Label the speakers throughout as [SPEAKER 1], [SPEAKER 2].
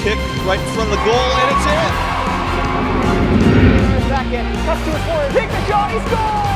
[SPEAKER 1] kick right in front of the goal, and it's in.
[SPEAKER 2] Second, cuts to his corner, takes the shot, he scores!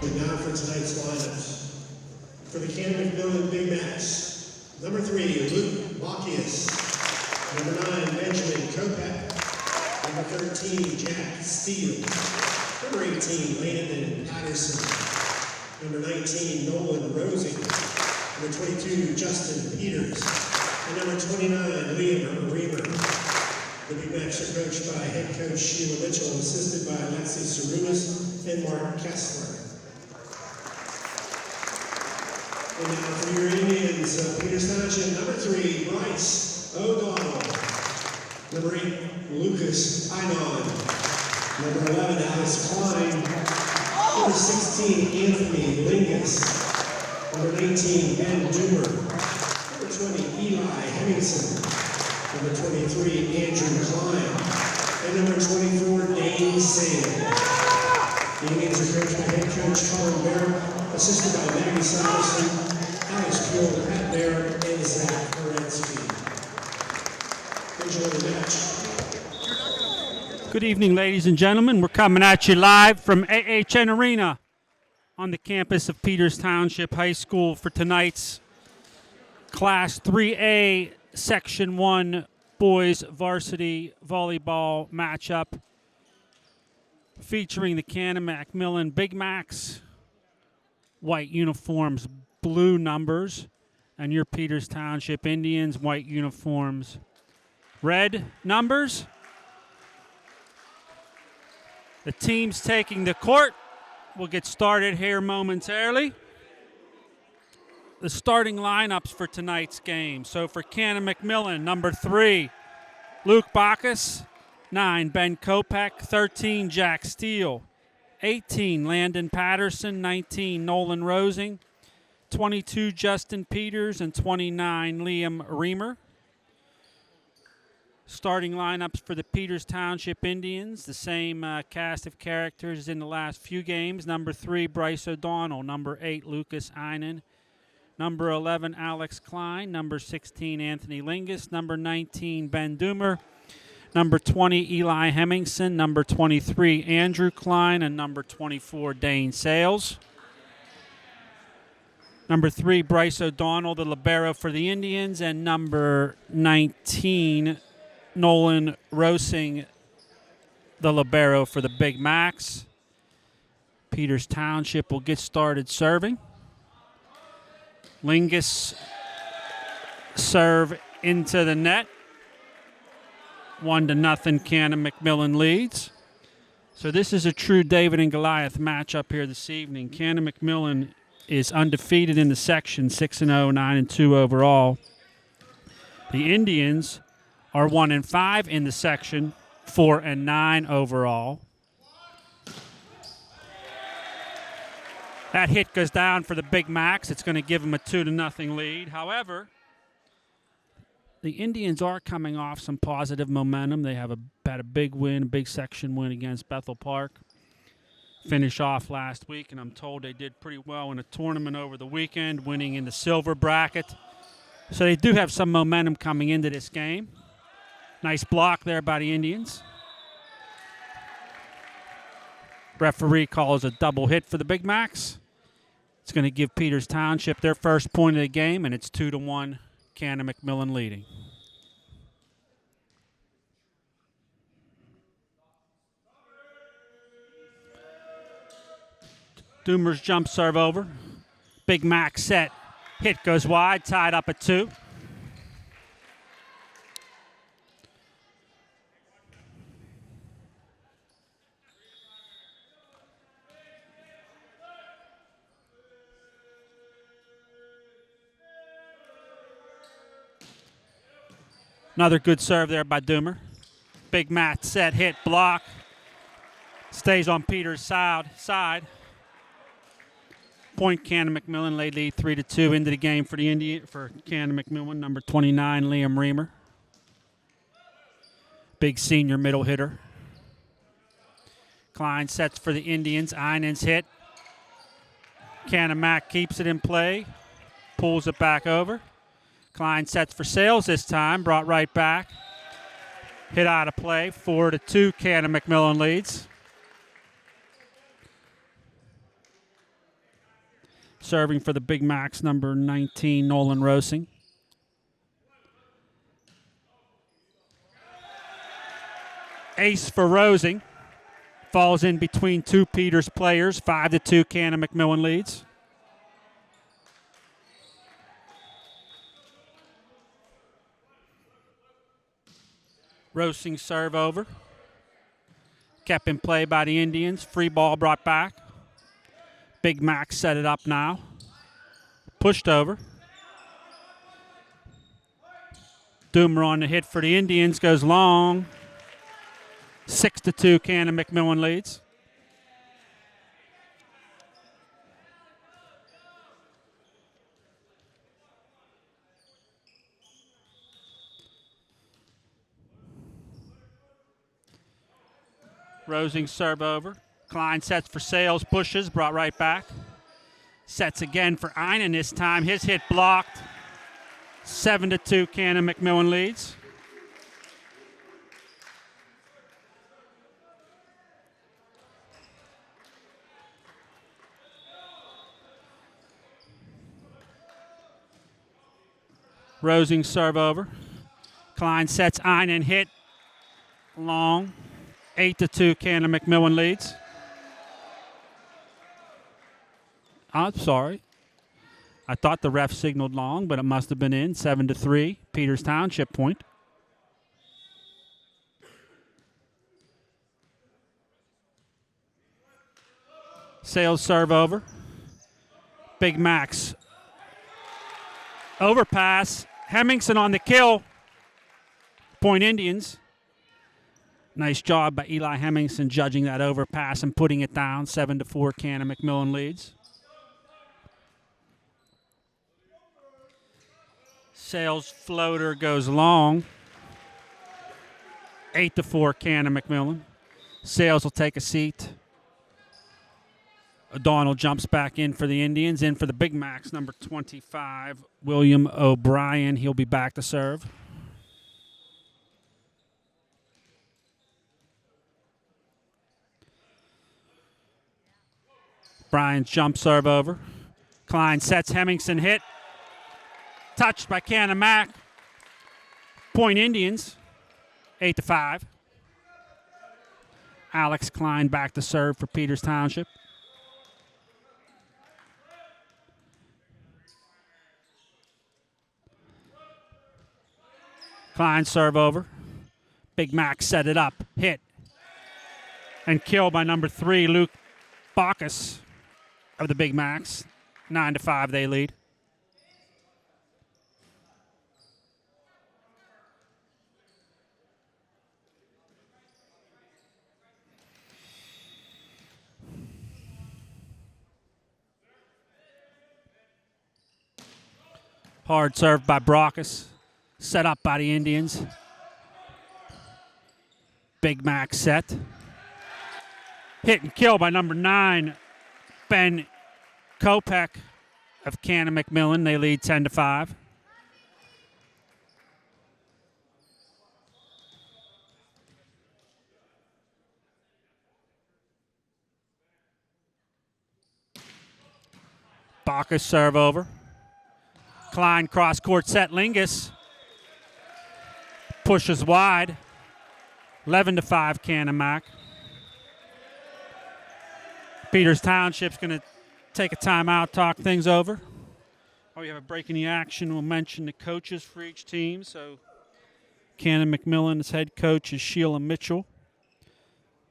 [SPEAKER 3] Now for tonight's lineups. For the Canon-McMillan Big Max, number 3, Luke Bacchius. Number 9, Benjamin Kopak. Number 13, Jack Steele. Number 18, Landon Patterson. Number 19, Nolan Rosing. Number 22, Justin Peters. And number 29, Liam Reamer. The Big Macs are coached by head coach Sheila Mitchell, assisted by Alexi Sarunas and Mark Kessler. And now for your Indians, Peters Township, number 3, Bryce O'Donnell. Number 8, Lucas Einon. Number 11, Alice Klein. Number 16, Anthony Lingus. Number 19, Ben Doomer. Number 20, Eli Hemmingson. Number 23, Andrew Klein. And number 24, Dane Sand. The Indians are coached by head coach Colin Barrett, assisted by Maggie Sanderson, Alex Pure, Pat Bear, and Zach Kerensky. Enjoy the match.
[SPEAKER 4] Good evening, ladies and gentlemen. We're coming at you live from AHN Arena on the campus of Peters Township High School for tonight's Class 3A Section 1 Boys Varsity Volleyball matchup featuring the Canon-McMillan Big Macs, white uniforms, blue numbers, and your Peters Township Indians, white uniforms, red numbers. The teams taking the court. We'll get started here momentarily. The starting lineups for tonight's game. So for Canon-McMillan, number 3, Luke Bacchus. 9, Ben Kopak. 13, Jack Steele. 18, Landon Patterson. 19, Nolan Rosing. 22, Justin Peters. And 29, Liam Reamer. Starting lineups for the Peters Township Indians, the same cast of characters as in the last few games. Number 3, Bryce O'Donnell. Number 8, Lucas Einon. Number 11, Alex Klein. Number 16, Anthony Lingus. Number 19, Ben Doomer. Number 20, Eli Hemmingson. Number 23, Andrew Klein. And number 24, Dane Sales. Number 3, Bryce O'Donnell, the libero for the Indians. And number 19, Nolan Rosing, the libero for the Big Macs. Peters Township will get started serving. Lingus serve into the net. 1-0 Canon-McMillan leads. So this is a true David and Goliath matchup here this evening. Canon-McMillan is undefeated in the section, 6-0, 9-2 overall. The Indians are 1-5 in the section, 4-9 overall. That hit goes down for the Big Macs. It's going to give them a 2-0 lead. However, the Indians are coming off some positive momentum. They had a big win, a big section win against Bethel Park. Finish off last week, and I'm told they did pretty well in a tournament over the weekend, winning in the silver bracket. So they do have some momentum coming into this game. Nice block there by the Indians. Referee calls a double hit for the Big Macs. It's going to give Peters Township their first point of the game, and it's 2-1, Canon-McMillan leading. Doomer's jump serve over. Big Mac set. Hit goes wide, tied up at 2. Another good serve there by Doomer. Big mat, set, hit, block. Stays on Peter's side. Point Canon-McMillan. They lead 3-2 into the game for Canon-McMillan. Number 29, Liam Reamer. Big senior middle hitter. Klein sets for the Indians. Einen's hit. Canon-Mac keeps it in play. Pulls it back over. Klein sets for Sales this time. Brought right back. Hit out of play. 4-2. Canon-McMillan leads. Serving for the Big Macs, number 19, Nolan Rosing. Ace for Rosing. Falls in between two Peters players. 5-2, Canon-McMillan leads. Rosing serve over. Kept in play by the Indians. Free ball brought back. Big Mac set it up now. Pushed over. Doomer on the hit for the Indians. Goes long. 6-2, Canon-McMillan leads. Rosing serve over. Klein sets for Sales, pushes, brought right back. Sets again for Einen this time. His hit blocked. 7-2, Canon-McMillan leads. Rosing serve over. Klein sets Einen, hit long. 8-2, Canon-McMillan leads. I'm sorry. I thought the ref signaled long, but it must have been in. 7-3, Peters Township point. Sales serve over. Big Max. Overpass. Hemmingson on the kill. Point Indians. Nice job by Eli Hemmingson judging that overpass and putting it down. 7-4, Canon-McMillan leads. Sales floater goes long. 8-4, Canon-McMillan. Sales will take a seat. O'Donnell jumps back in for the Indians. In for the Big Macs, number 25, William O'Brien. He'll be back to serve. Bryan's jump serve over. Klein sets, Hemmingson hit. Touched by Canon-Mac. Point Indians, 8-5. Alex Klein back to serve for Peters Township. Klein serve over. Big Mac set it up, hit. And killed by number 3, Luke Bacchus of the Big Macs. 9-5 they lead. Hard serve by Bacchus. Set up by the Indians. Big Mac set. Hit and kill by number 9, Ben Kopech of Canon-McMillan. They lead 10-5. Bacchus serve over. Klein cross court set. Lingus pushes wide. 11-5 Canon-Mac. Peters Township's going to take a timeout, talk things over. While we have a break in the action, we'll mention the coaches for each team. So Canon-McMillan's head coach is Sheila Mitchell,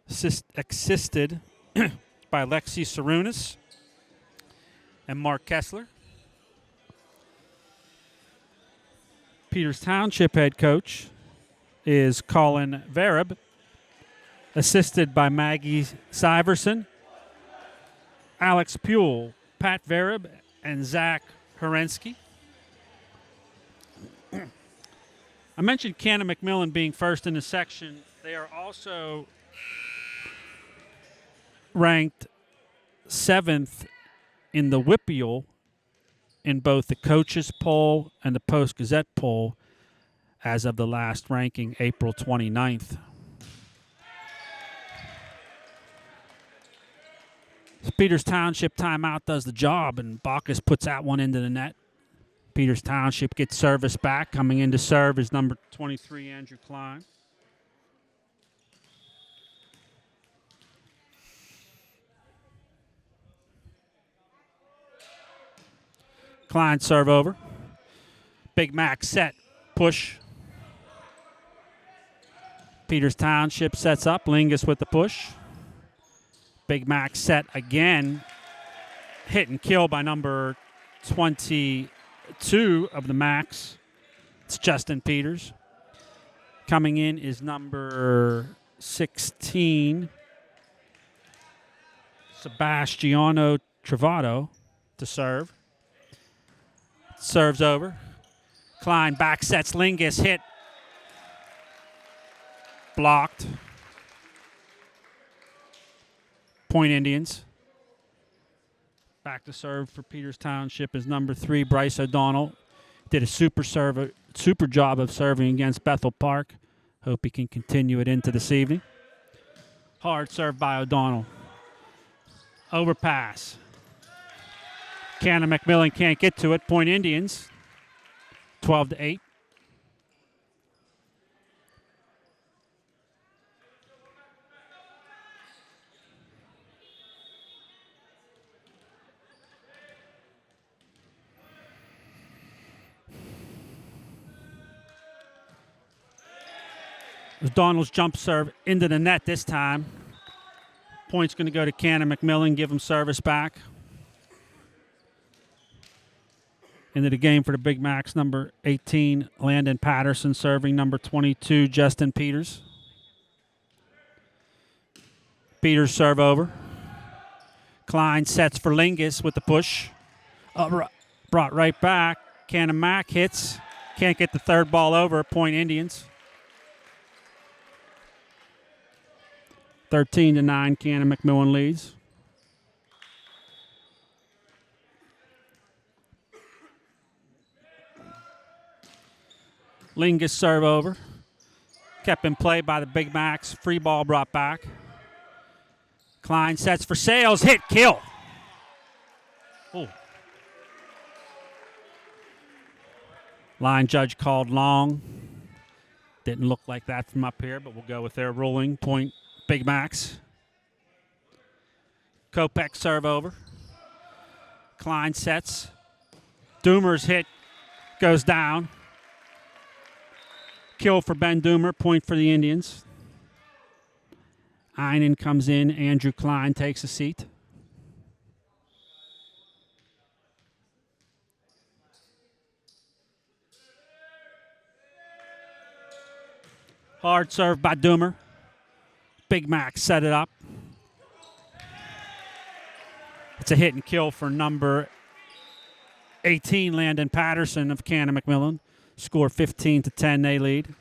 [SPEAKER 4] assisted by Lexi Sarunas and Mark Kessler. Peters Township head coach is Colin Vereb, assisted by Maggie Syverson, Alex Puel, Pat Vereb, and Zach Herensky. I mentioned Canon-McMillan being first in the section. They are also ranked 7th in the Whippeal in both the coaches poll and the Post-Gazette poll as of the last ranking, April 29th. Peters Township timeout does the job, and Bacchus puts that one into the net. Peters Township gets service back. Coming in to serve is number 23, Andrew Klein. Klein serve over. Big Mac set, push. Peters Township sets up. Lingus with the push. Big Mac set again. Hit and kill by number 22 of the Macs. It's Justin Peters. Coming in is number 16, Sebastiano Travato to serve. Serves over. Klein back sets. Lingus hit. Blocked. Point Indians. Back to serve for Peters Township is number 3, Bryce O'Donnell. Did a super job of serving against Bethel Park. Hope he can continue it into this evening. Hard serve by O'Donnell. Overpass. Canon-McMillan can't get to it. Point Indians, 12-8. O'Donnell's jump serve into the net this time. Point's going to go to Canon-McMillan, give him service back. Into the game for the Big Macs, number 18, Landon Patterson, serving number 22, Justin Peters. Peters serve over. Klein sets for Lingus with the push. Brought right back. Cannon Mac hits. Can't get the third ball over. Point Indians. 13-9, Canon-McMillan leads. Lingus serve over. Kept in play by the Big Macs. Free ball brought back. Klein sets for Sales. Hit, kill. Ooh. Line judge called long. Didn't look like that from up here, but we'll go with their ruling. Point Big Macs. Kopech serve over. Klein sets. Doomer's hit goes down. Kill for Ben Doomer, point for the Indians. Einen comes in. Andrew Klein takes a seat. Hard serve by Doomer. Big Mac set it up. It's a hit and kill for number 18, Landon Patterson of Canon-McMillan. Score 15-10, they lead.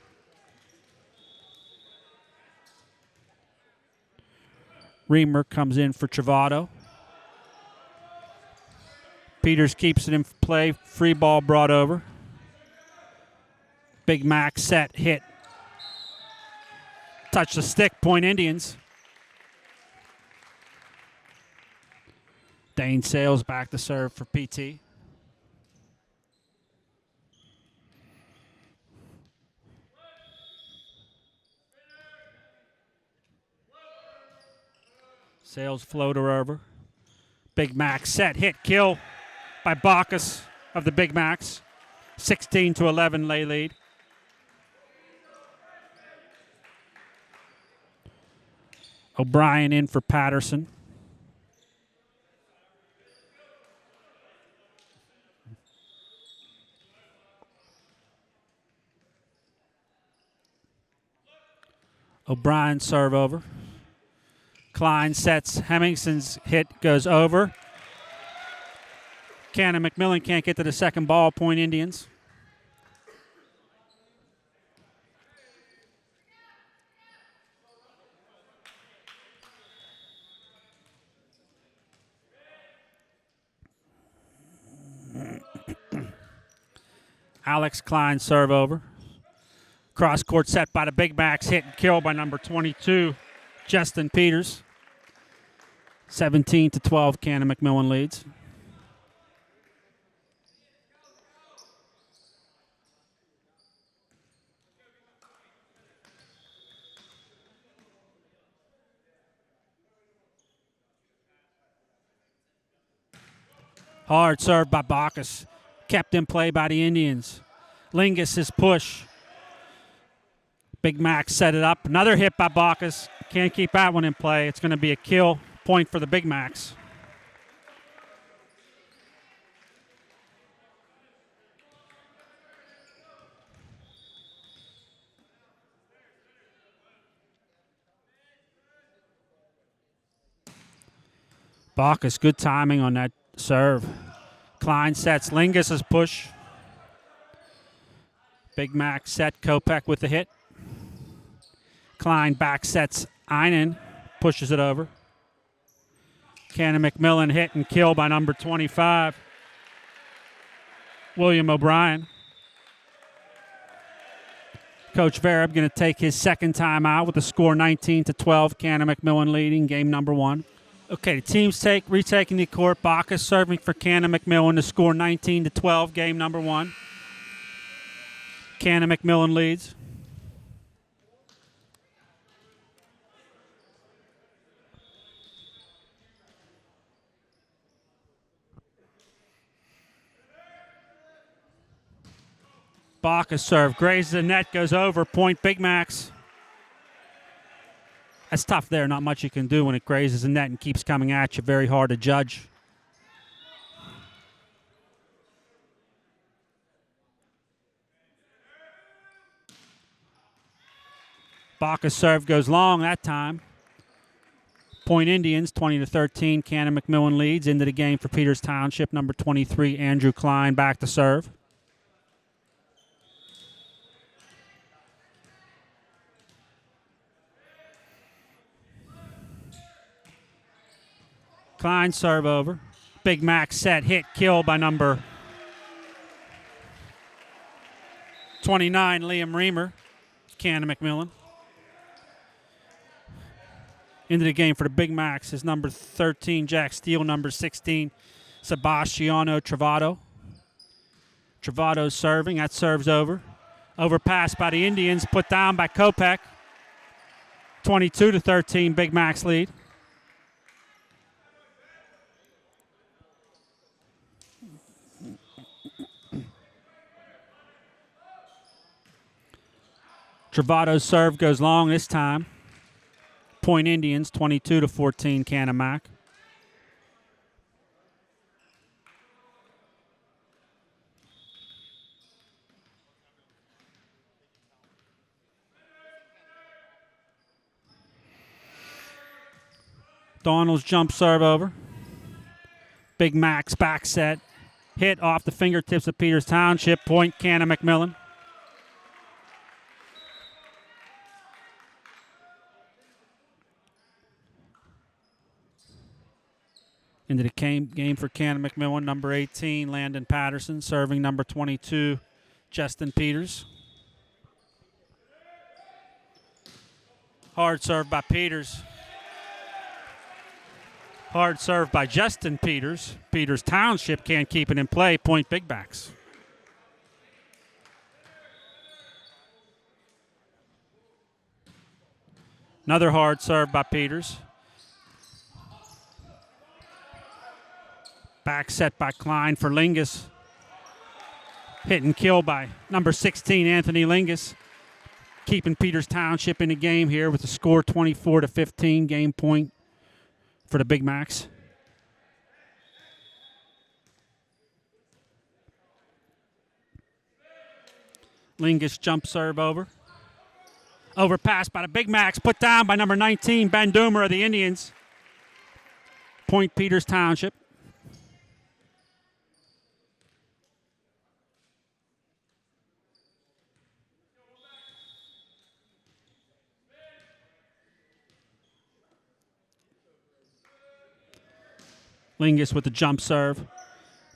[SPEAKER 4] Reamer comes in for Travato. Peters keeps it in play. Free ball brought over. Big Mac set, hit. Touch the stick, point Indians. Dane Sales back to serve for PT. Sales floater over. Big Mac set, hit, kill by Bacchus of the Big Macs. 16-11 lay lead. O'Brien in for Patterson. O'Brien serve over. Klein sets. Hemmingson's hit goes over. Canon-McMillan can't get to the second ball. Point Indians. Alex Klein serve over. Cross court set by the Big Macs. Hit and kill by number 22, Justin Peters. 17-12, Canon-McMillan leads. Hard serve by Bacchus. Kept in play by the Indians. Lingus' push. Big Mac set it up. Another hit by Bacchus. Can't keep that one in play. It's going to be a kill point for the Big Macs. Bacchus, good timing on that serve. Klein sets. Lingus' push. Big Mac set. Kopech with the hit. Klein back sets. Einen pushes it over. Canon-McMillan hit and kill by number 25, William O'Brien. Coach Vereb going to take his second time out with the score 19-12. Canon-McMillan leading game number 1. Okay, the teams retaking the court. Bacchus serving for Canon-McMillan to score 19-12, game number 1. Canon-McMillan leads. Bacchus serve, grazes the net, goes over, point Big Macs. That's tough there, not much you can do when it grazes the net and keeps coming at you. Very hard to judge. Bacchus serve goes long that time. Point Indians, 20-13. Canon-McMillan leads into the game for Peters Township. Number 23, Andrew Klein, back to serve. Klein serve over. Big Mac set, hit, kill by number 29, Liam Reamer. Canon-McMillan. Into the game for the Big Macs is number 13, Jack Steele, number 16, Sebastiano Travado. Travado serving, that serves over. Overpass by the Indians, put down by Kopech. 22-13, Big Macs lead. Travado's serve goes long this time. Point Indians, 22-14, Canon-Mac. Donald's jump serve over. Big Mac's back set. Hit off the fingertips of Peters Township. Point Canon-McMillan. Into the game for Canon-McMillan, number 18, Landon Patterson, serving number 22, Justin Peters. Hard serve by Peters. Hard serve by Justin Peters. Peters Township can't keep it in play. Point Big Backs. Another hard serve by Peters. Back set by Klein for Lingus. Hit and kill by number 16, Anthony Lingus. Keeping Peters Township in the game here with the score 24-15, game point for the Big Macs. Lingus jump serve over. Overpass by the Big Macs, put down by number 19, Ben Doomer of the Indians. Point Peters Township. Lingus with the jump serve.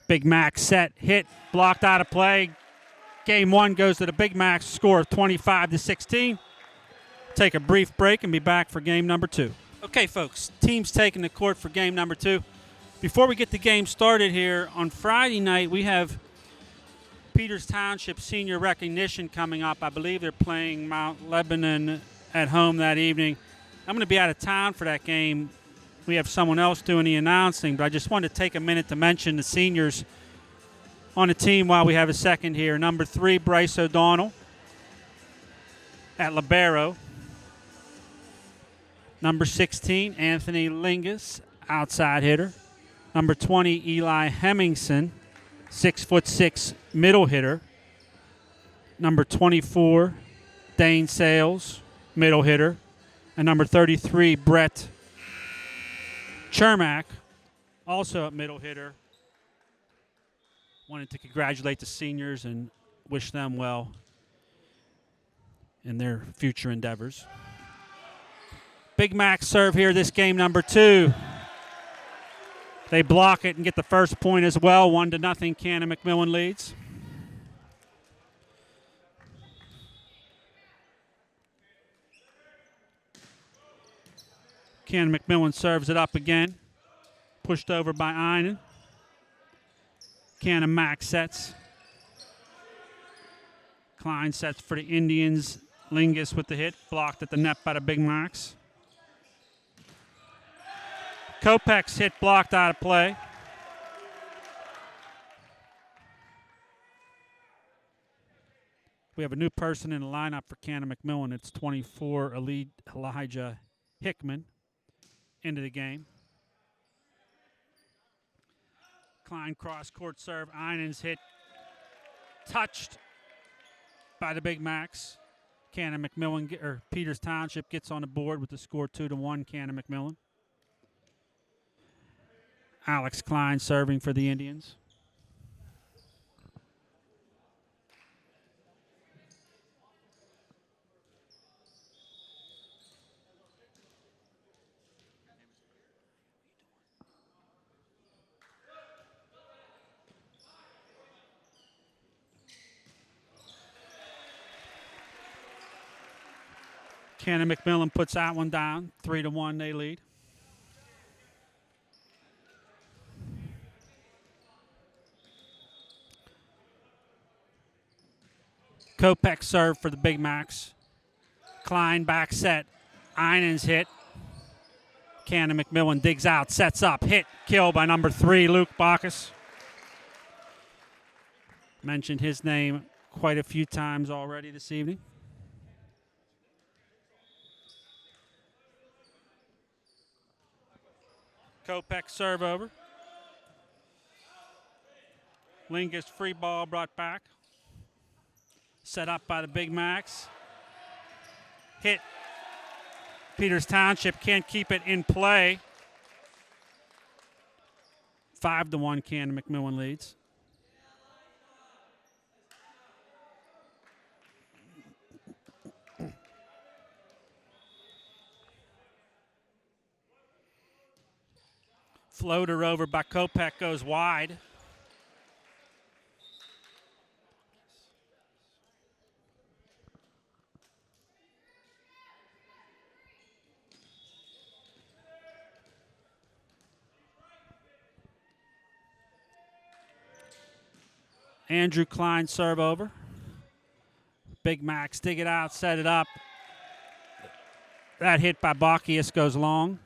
[SPEAKER 4] Big Mac set, hit, blocked out of play. Game one goes to the Big Macs, score of 25-16. Take a brief break and be back for game number 2. Okay, folks, teams taking the court for game number 2. Before we get the game started here, on Friday night we have Peters Township senior recognition coming up. I believe they're playing Mount Lebanon at home that evening. I'm going to be out of town for that game. We have someone else doing the announcing, but I just wanted to take a minute to mention the seniors on the team while we have a second here. Number 3, Bryce O'Donnell at libero. Number 16, Anthony Lingus, outside hitter. Number 20, Eli Hemmingson, 6'6" middle hitter. Number 24, Dane Sales, middle hitter. And number 33, Brett Chermak, also a middle hitter. Wanted to congratulate the seniors and wish them well in their future endeavors. Big Mac serve here, this game number 2. They block it and get the first point as well. 1-0, Canon-McMillan leads. Canon-McMillan serves it up again. Pushed over by Einen. Canon-Mac sets. Klein sets for the Indians. Lingus with the hit. Blocked at the net by the Big Macs. Kopech's hit blocked out of play. We have a new person in the lineup for Canon-McMillan. It's 24, Elijah Hickman into the game. Klein cross-court serve. Einen's hit touched by the Big Macs. Canon-McMillan, or Peters Township gets on the board with the score 2-1, Canon-McMillan. Alex Klein serving for the Indians. Canon-McMillan puts that one down. 3-1, they lead. Kopech serve for the Big Macs. Klein back set. Einen's hit. Canon-McMillan digs out, sets up, hit, kill by number 3, Luke Bacchus. Mentioned his name quite a few times already this evening. Kopech serve over. Lingus free ball brought back. Set up by the Big Macs. Hit. Peters Township can't keep it in play. 5-1, Canon-McMillan leads. Floater over by Kopech goes wide. Andrew Klein serve over. Big Macs dig it out, set it up. That hit by Bacchus goes long.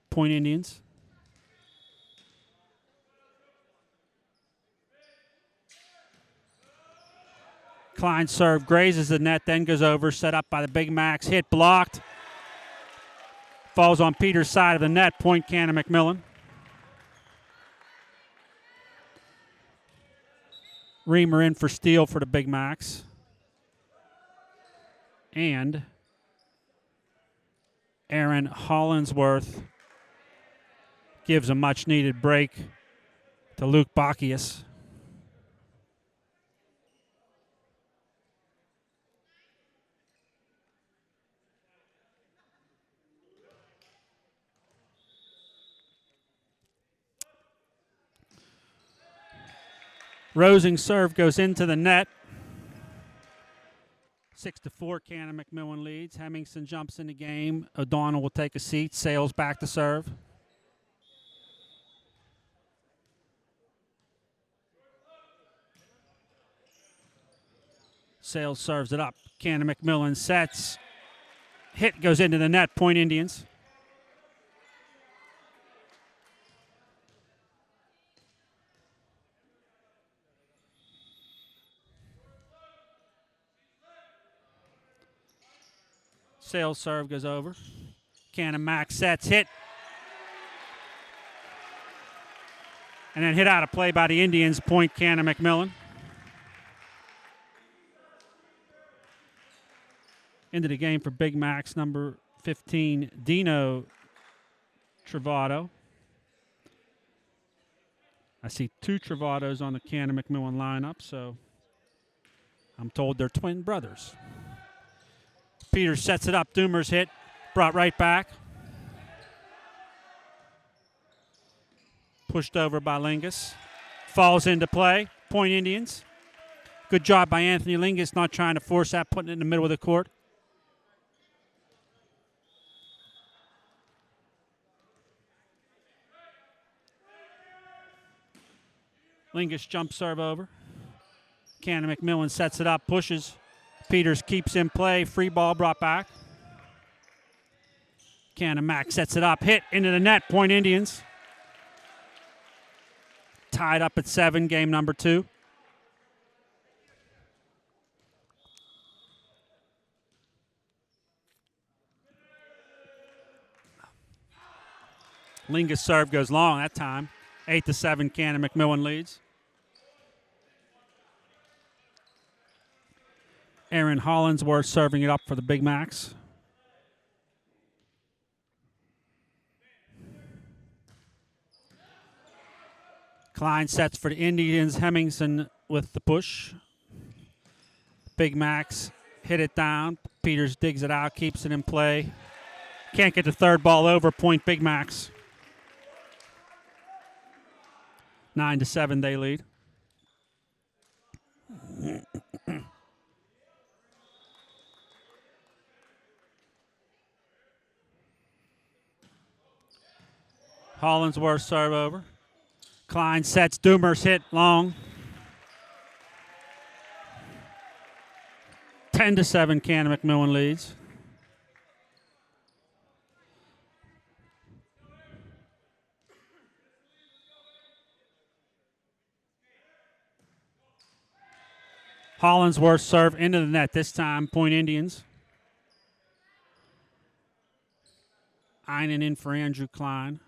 [SPEAKER 4] Point Indians. Klein serve, grazes the net, then goes over, set up by the Big Macs. Hit blocked. Falls on Peters' side of the net. Point Canon-McMillan. Reamer in for steal for the Big Macs. and Aaron Hollinsworth gives a much-needed break to Luke Bacchius. Rosing serve goes into the net. 6-4, Canon-McMillan leads. Hemmingson jumps in the game. O'Donnell will take a seat. Sales back to serve. Sales serves it up. Canon-McMillan sets. Hit goes into the net. Point Indians. Sales serve goes over. Cannon-Mac sets. Hit. And then hit out of play by the Indians. Point Canon-McMillan. Into the game for Big Max, number 15, Dino Travato. I see 2 Travatos on the Canon-McMillan lineup, so I'm told they're twin brothers. Peters sets it up. Doomer's hit. Brought right back. Pushed over by Lingus. Falls into play. Point Indians. Good job by Anthony Lingus, not trying to force that, putting it in the middle of the court. Lingus jump serve over. Canon-McMillan sets it up, pushes. Peters keeps in play. Free ball brought back. Canon-Mac sets it up. Hit into the net. Point Indians. Tied up at 7, game number 2. Lingus serve goes long that time. 8-7, Canon-McMillan leads. Aaron Hollinsworth serving it up for the Big Macs. Klein sets for the Indians. Hemmingson with the push. Big Macs hit it down. Peters digs it out, keeps it in play. Can't get the third ball over. Point Big Macs. 9-7, they lead. Hollinsworth serve over. Klein sets. Doomer's hit long. 10-7, Canon-McMillan leads. Hollinsworth serve into the net. This time, Point Indians. Einen in for Andrew Klein.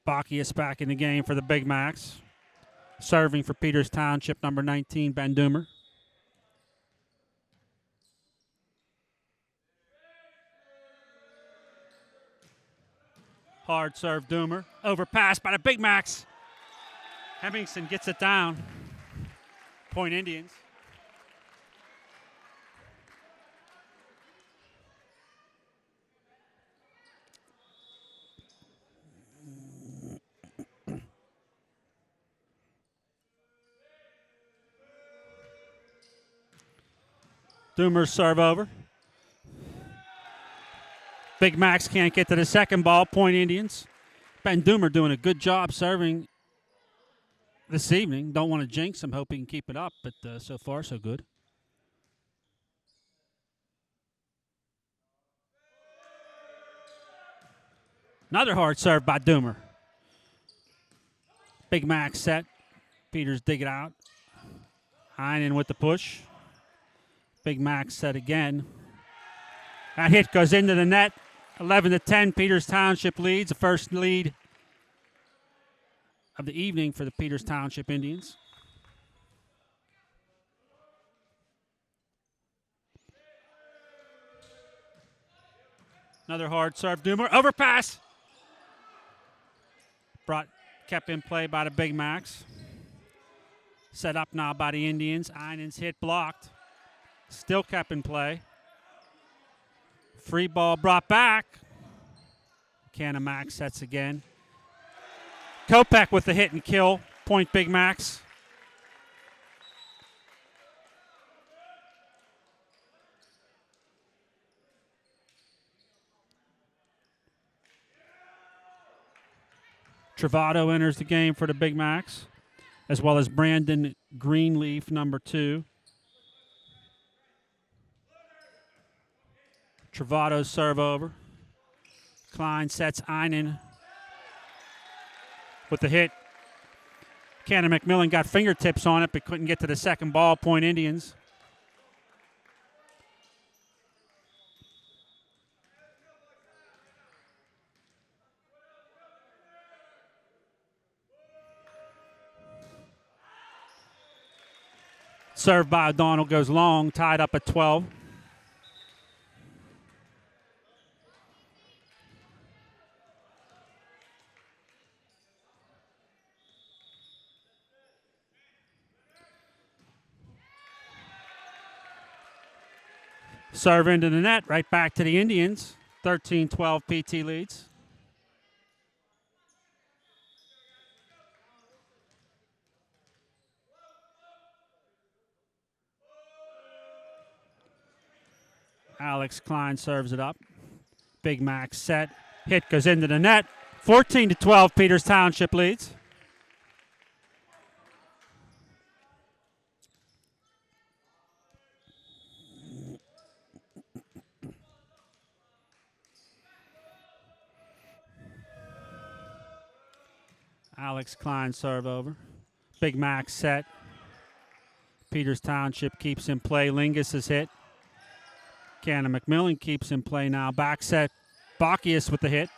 [SPEAKER 4] Bacchius back in the game for the Big Macs. Serving for Peters Township, number 19, Ben Doomer. Hard serve, Doomer. Overpass by the Big Macs. Hemmingson gets it down. Point Indians. Doomer's serve over. Big Macs can't get to the second ball. Point Indians. Ben Doomer doing a good job serving this evening. Don't want to jinx him. Hope he can keep it up, but so far so good. Another hard serve by Doomer. Big Mac set. Peters dig it out. Einen with the push. Big Mac set again. That hit goes into the net. 11-10, Peters Township leads. The first lead of the evening for the Peters Township Indians. Another hard serve. Doomer. Overpass. Kept in play by the Big Macs. Set up now by the Indians. Einen's hit blocked. Still kept in play. Free ball brought back. Canon-McMillan sets again. Kopech with the hit and kill. Point Big Macs. Travato enters the game for the Big Macs, as well as Brandon Greenleaf, number 2. Travato's serve over. Klein sets Einen with the hit. Canon-McMillan got fingertips on it, but couldn't get to the second ball. Point Indians. Serve by O'Donnell goes long, tied up at 12. Serve into the net, right back to the Indians. 13-12 PT leads. Alex Klein serves it up. Big Mac set. Hit goes into the net. 14-12, Peters Township leads. Alex Klein serve over. Big Mac set. Peters Township keeps in play. Lingus is hit. Canon-McMillan keeps in play now. Back set. Bacchius with the hit.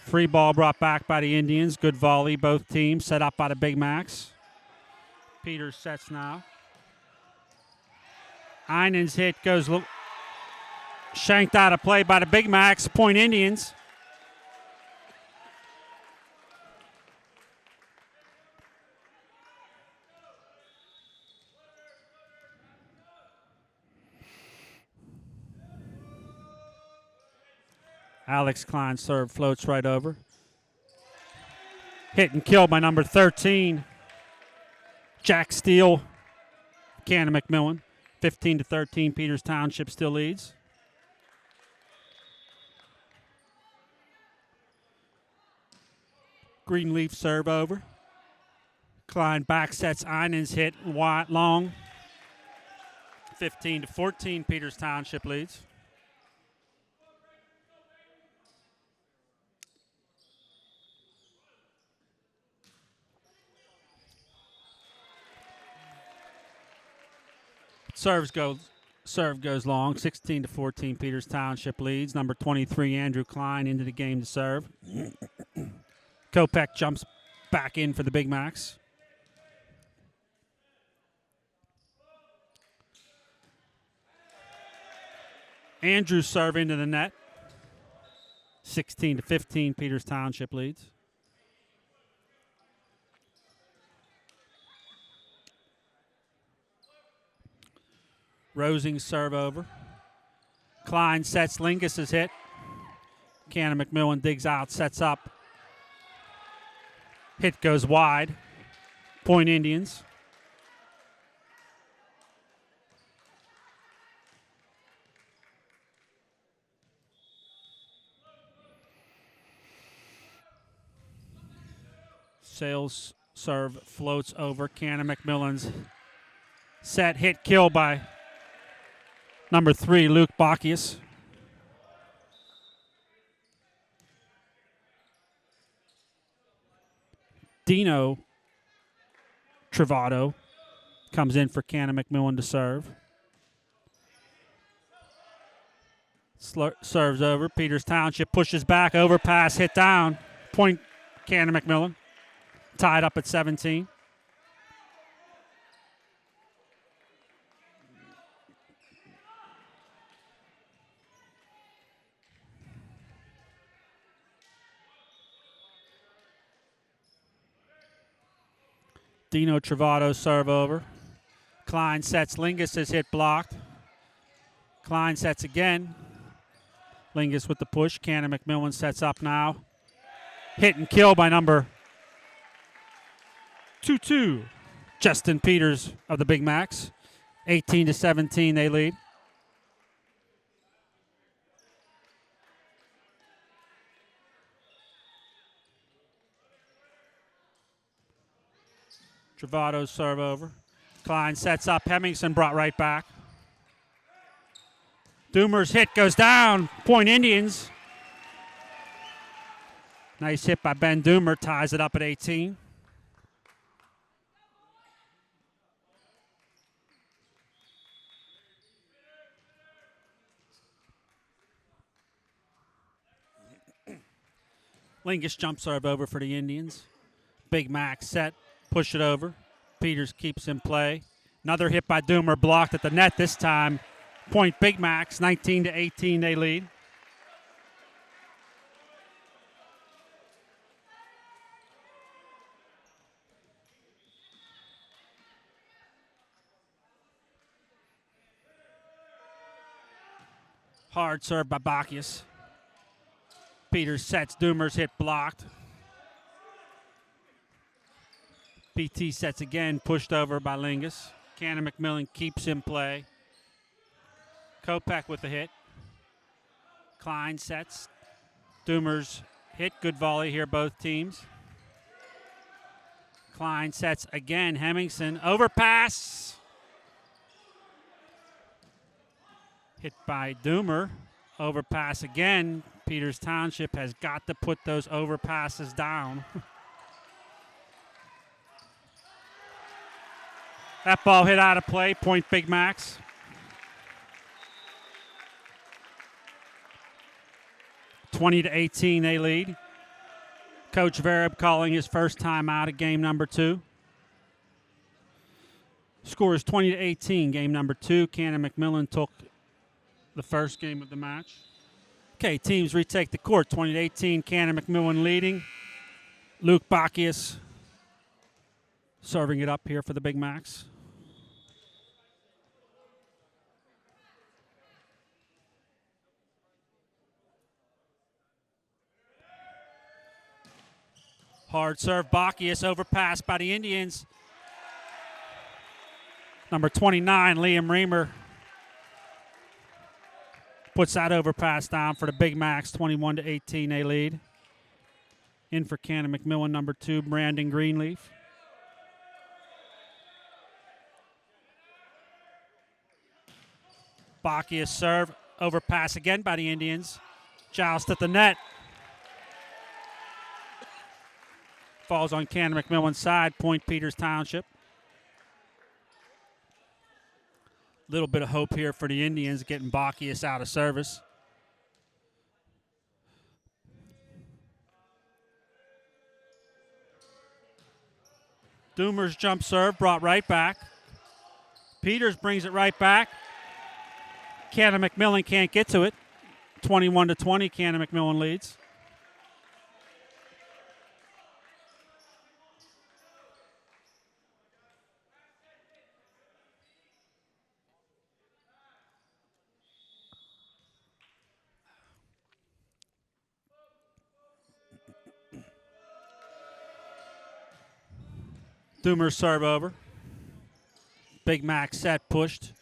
[SPEAKER 4] Free ball brought back by the Indians. Good volley, both teams. Set up by the Big Macs. Peters sets now. Einen's hit goes shanked out of play by the Big Macs. Point Indians. Alex Klein serve floats right over. Hit and kill by number 13. Jack Steele. Canon-McMillan. 15-13. Peters Township still leads. Greenleaf serve over. Klein back sets Einen's hit wide long. 15-14. Peters Township leads. Serve goes long. 16-14. Peters Township leads. Number 23, Andrew Klein, into the game to serve. Kopech jumps back in for the Big Macs. Andrew serve into the net. 16-15. Peters Township leads. Rosing serve over. Klein sets. Lingus is hit. Canon-McMillan digs out, sets up. Hit goes wide. Point Indians. Sales serve floats over. Canon-McMillan's set. Hit kill by number 3, Luke Bacchius. Dino Travato comes in for Canon-McMillan to serve. Serves over. Peters Township pushes back. Overpass, hit down. Point Canon-McMillan. Tied up at 17. Dino Travato serve over. Klein sets. Lingus is hit blocked. Klein sets again. Lingus with the push. Canon-McMillan sets up now. Hit and kill by number 2-2. Justin Peters of the Big Macs. 18-17 they lead. Travato's serve over. Klein sets up. Hemmingson brought right back. Doomer's hit goes down. Point Indians. Nice hit by Ben Doomer. Ties it up at 18. Lingus jump serve over for the Indians. Big Mac set. Push it over. Peters keeps in play. Another hit by Doomer, blocked at the net this time. Point Big Macs, 19-18 they lead. Hard serve by Bacchius. Peters sets. Doomer's hit blocked. PT sets again, pushed over by Lingus. Canon-McMillan keeps in play. Kopech with the hit. Klein sets. Doomer's hit. Good volley here, both teams. Klein sets again. Hemmingson. Overpass. Hit by Doomer. Overpass again. Peters Township has got to put those overpasses down. That ball hit out of play. Point Big Macs. (20-18) they lead. Coach Vereb calling his first time out of game number 2. Score is 20-18. Game number 2. Canon-McMillan took the first game of the match. Okay, teams retake the court. 20-18. Canon-McMillan leading. Luke Bacchius serving it up here for the Big Macs. Hard serve, Bacchius, overpass by the Indians. Number 29, Liam Reamer, puts that overpass down for the Big Macs. 21-18 they lead. In for Canon-McMillan, number 2, Brandon Greenleaf. Bacchius serve, overpass again by the Indians. Joust at the net. Falls on Canon-McMillan's side. Point Peters Township. Little bit of hope here for the Indians getting Bacchius out of service. Doomer's jump serve brought right back. Peters brings it right back. Canon-McMillan can't get to it. 21-20, Canon-McMillan leads. Doomer serve over. Big Mac set, pushed.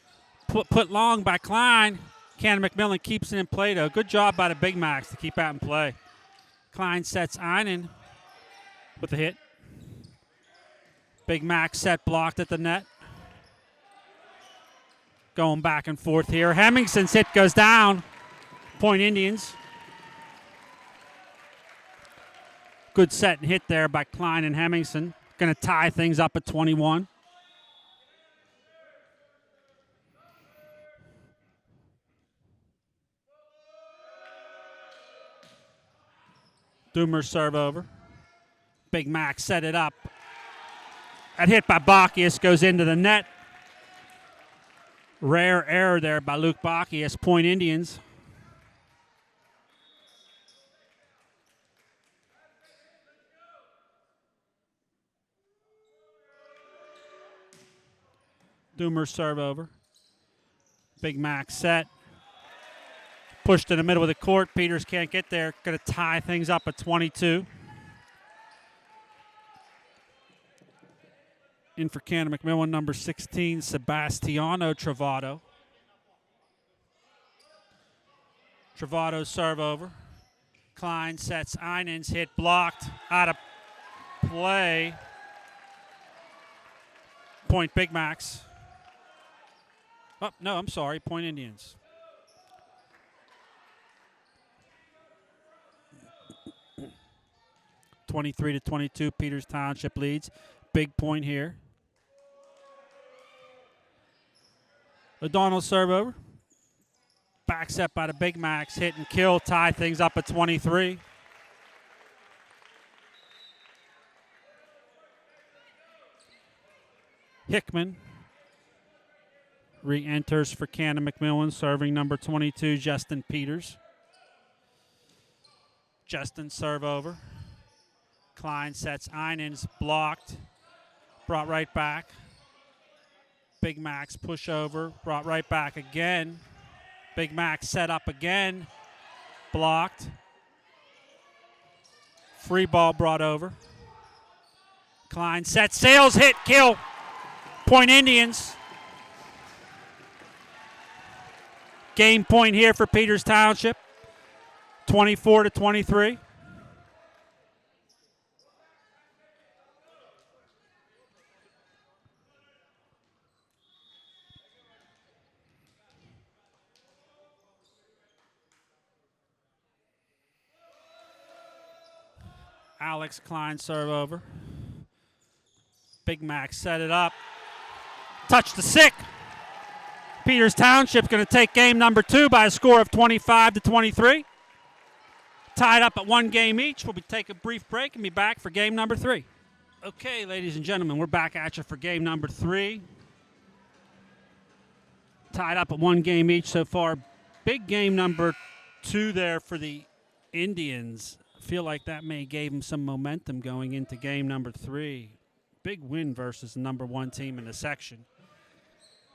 [SPEAKER 4] Put long by Klein. Canon-McMillan keeps it in play, though. Good job by the Big Macs to keep that in play. Klein sets Einen with the hit. Big Mac set, blocked at the net. Going back and forth here. Hemmingson's hit goes down. Point Indians. Good set and hit there by Klein and Hemmingson. Going to tie things up at 21. Doomer serve over. Big Mac set it up. That hit by Bacchius goes into the net. Rare error there by Luke Bacchius. Point Indians. Doomer serve over. Big Mac set. Pushed in the middle of the court. Peters can't get there. Going to tie things up at 22. In for Canon-McMillan, number 16, Sebastiano Travato. Travato serve over. Klein sets Einens, hit blocked, out of play. Point Big Macs. Oh, no, I'm sorry, point Indians. (23-22), Peters Township leads. Big point here. O'Donnell serve over. Back set by the Big Macs. Hit and kill. Tie things up at 23. Hickman re-enters for Canon-McMillan, serving number 22, Justin Peters. Justin serve over. Klein sets Einens, blocked. Brought right back. Big Macs push over, brought right back again. Big Macs set up again, blocked. Free ball brought over. Klein sets, sails, hit, kill. Point Indians. Game point here for Peters Township, 24-23. Alex Klein serve over. Big Mac set it up. Touch the sick. Peters Township going to take game number 2 by a score of 25-23. Tied up at 1 game each. We'll take a brief break and be back for game number 3. Okay, ladies and gentlemen, we're back at you for game number 3. Tied up at 1 game each so far. Big game number 2 there for the Indians. Feel like that may gave them some momentum going into game number 3. Big win versus the number 1 team in the section.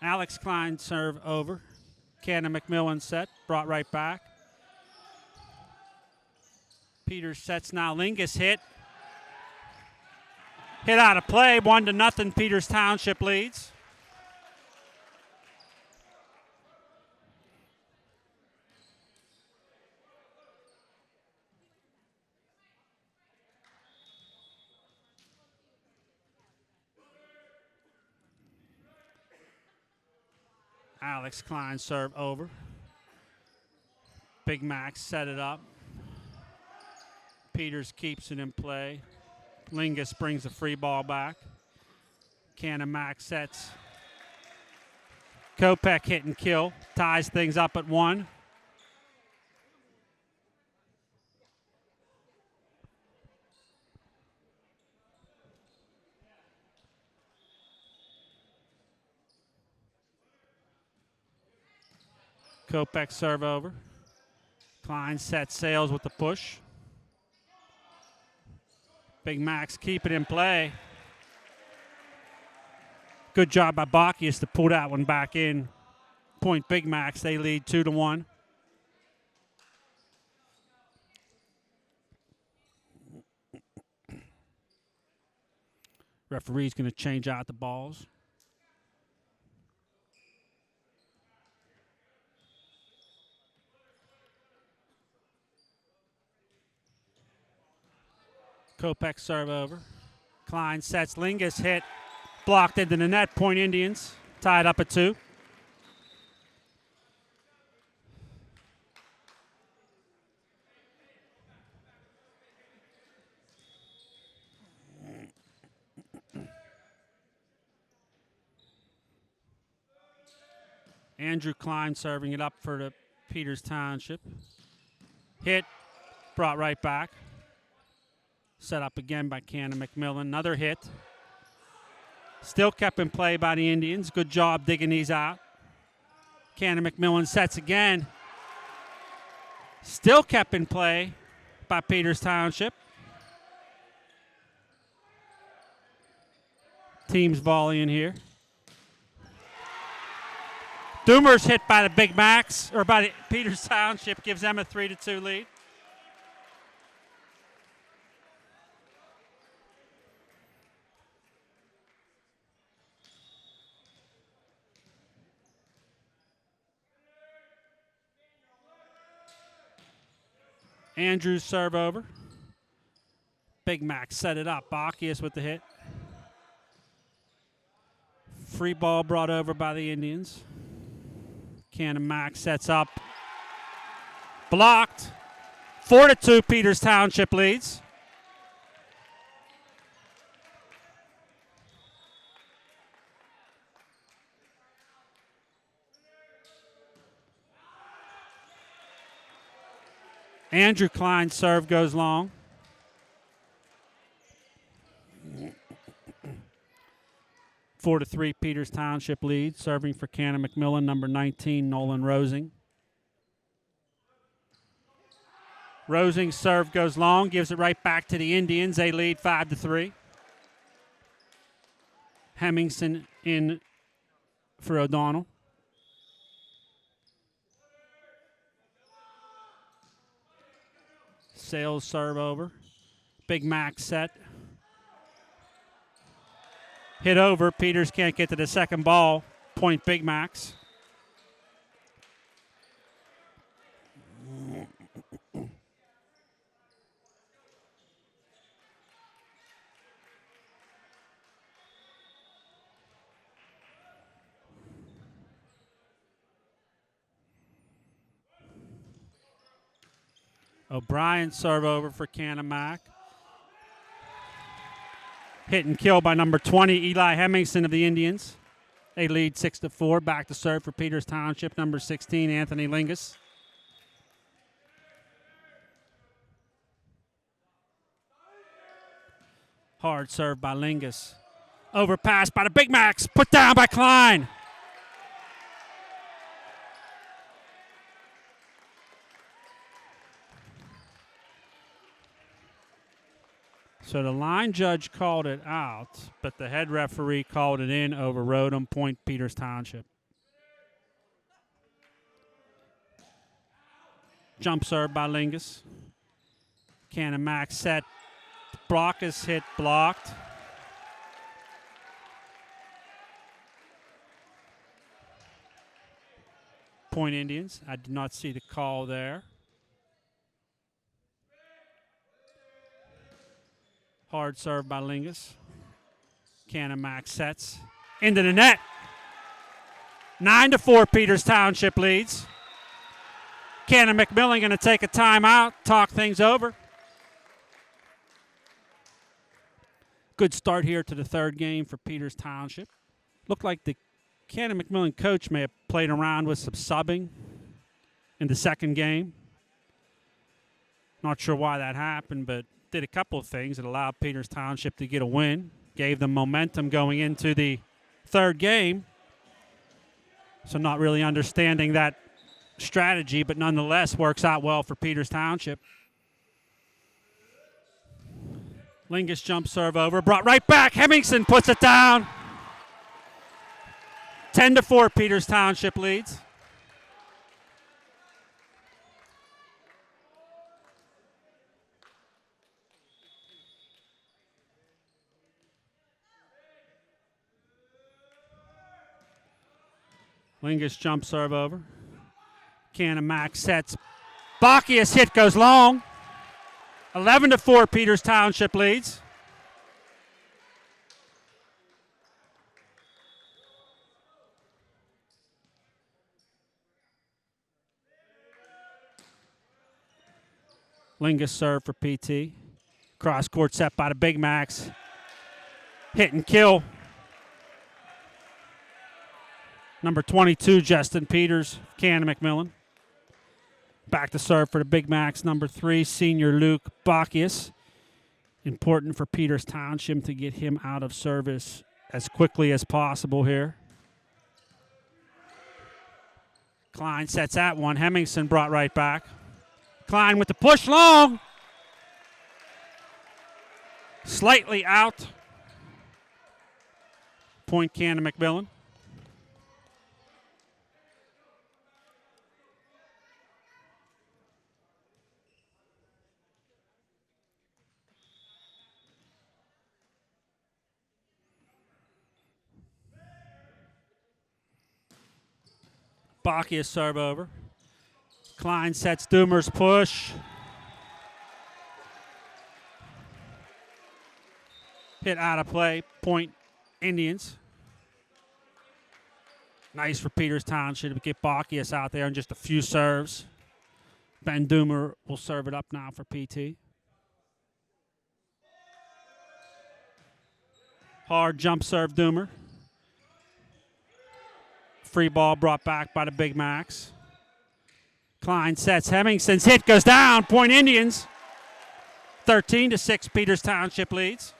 [SPEAKER 4] Alex Klein serve over. Canon-McMillan set, brought right back. Peters sets now. Lingus hit. Hit out of play, 1-0. Peters Township leads. Alex Klein serve over. Big Mac set it up. Peters keeps it in play. Lingus brings the free ball back. Canon-Mac sets. Kopech hit and kill. Ties things up at 1. Kopech serve over. Klein sets sails with the push. Big Macs keep it in play. Good job by Bacchius to pull that one back in. Point Big Macs, they lead 2-1. Referee's going to change out the balls. Kopech serve over. Klein sets. Lingus hit. Blocked into the net. Point Indians. Tied up at 2. Andrew Klein serving it up for the Peters Township. Hit. Brought right back. Set up again by Canon-McMillan. Another hit. Still kept in play by the Indians. Good job digging these out. Canon-McMillan sets again. Still kept in play by Peters Township. Teams volleying here. Doomer's hit by the Big Macs, or by the Peters Township, gives them a 3-2 lead. Andrews serve over. Big Mac set it up. Bacchius with the hit. Free ball brought over by the Indians. Canon-Mac sets up. Blocked. 4-2 Peters Township leads. Andrew Klein's serve goes long. 4-3 Peters Township lead. Serving for Canon-McMillan, number 19, Nolan Rosing. Rosing's serve goes long, gives it right back to the Indians. They lead 5-3. Hemmingson in for O'Donnell. Sales serve over. Big Mac set. Hit over. Peters can't get to the second ball. Point Big Macs. O'Brien serve over for Canon-Mac. Hit and kill by number 20, Eli Hemmingson of the Indians. They lead 6-4. Back to serve for Peters Township, number 16, Anthony Lingus. Hard serve by Lingus. Overpass by the Big Macs. Put down by Klein. So the line judge called it out, but the head referee called it in, overrode him, point Peters Township. Jump serve by Lingus. Canon-Mac set. Brock is hit, blocked. Point Indians. I did not see the call there. Hard serve by Lingus. Canon-Mac sets. Into the net. 9-4 Peters Township leads. Canon-McMillan going to take a timeout, talk things over. Good start here to the third game for Peters Township. Looked like the Canon-McMillan coach may have played around with some subbing in the second game. Not sure why that happened, but did a couple of things that allowed Peters Township to get a win, gave them momentum going into the third game. So not really understanding that strategy, but nonetheless works out well for Peters Township. Lingus jump serve over, brought right back. Hemmingson puts it down. 10-4 Peters Township leads. Lingus jump serve over. Canon-Mac sets. Bacchius hit goes long. 11-4 Peters Township leads. Lingus serve for PT. Cross court set by the Big Macs. Hit and kill. Number 22, Justin Peters, Canon-McMillan. Back to serve for the Big Macs, number 3, senior Luke Bacchius. Important for Peters Township to get him out of service as quickly as possible here. Klein sets that one. Hemmingson brought right back. Klein with the push long. Slightly out. Point Canon-McMillan. Bacchius serve over. Klein sets Doomer's push. Hit out of play. Point Indians. Nice for Peters Township to get Bacchius out there in just a few serves. Ben Doomer will serve it up now for PT. Hard jump serve Doomer. Free ball brought back by the Big Macs. Klein sets. Hemmingson's hit goes down. Point Indians. 13-6 Peters Township leads.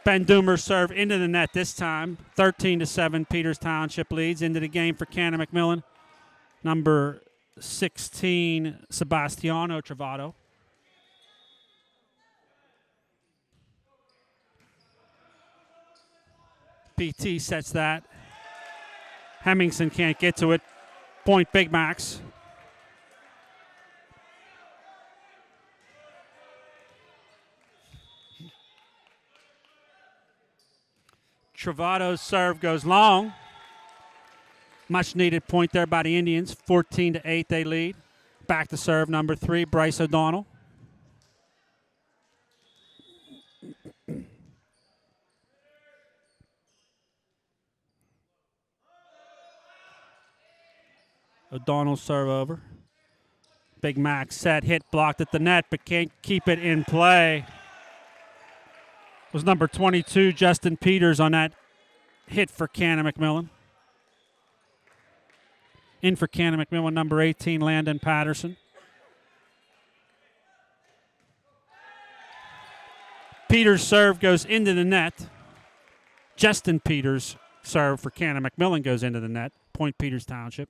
[SPEAKER 4] Ben Doomer serve into the net this time. 13-7 Peters Township leads. Into the game for Canon-McMillan. Number 16, Sebastiano Travato. PT sets that. Hemmingson can't get to it. Point Big Macs. Travato's serve goes long. Much needed point there by the Indians. 14-8 they lead. Back to serve number 3, Bryce O'Donnell. O'Donnell serve over. Big Mac set, hit, blocked at the net, but can't keep it in play. Was number 22, Justin Peters, on that hit for Canon-McMillan. In for Canon-McMillan, number 18, Landon Patterson. Peters' serve goes into the net. Justin Peters' serve for Canon-McMillan goes into the net. Point Peters Township.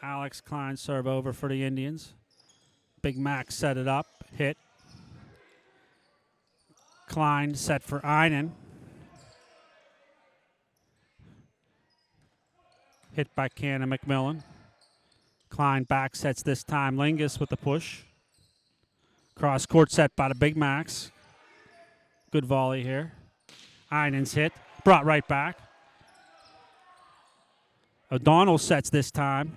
[SPEAKER 4] Alex Klein serve over for the Indians. Big Mac set it up, hit. Klein set for Einen. Hit by Canon-McMillan. Klein back sets this time. Lingus with the push. Cross court set by the Big Macs. Good volley here. Einen's hit. Brought right back. O'Donnell sets this time.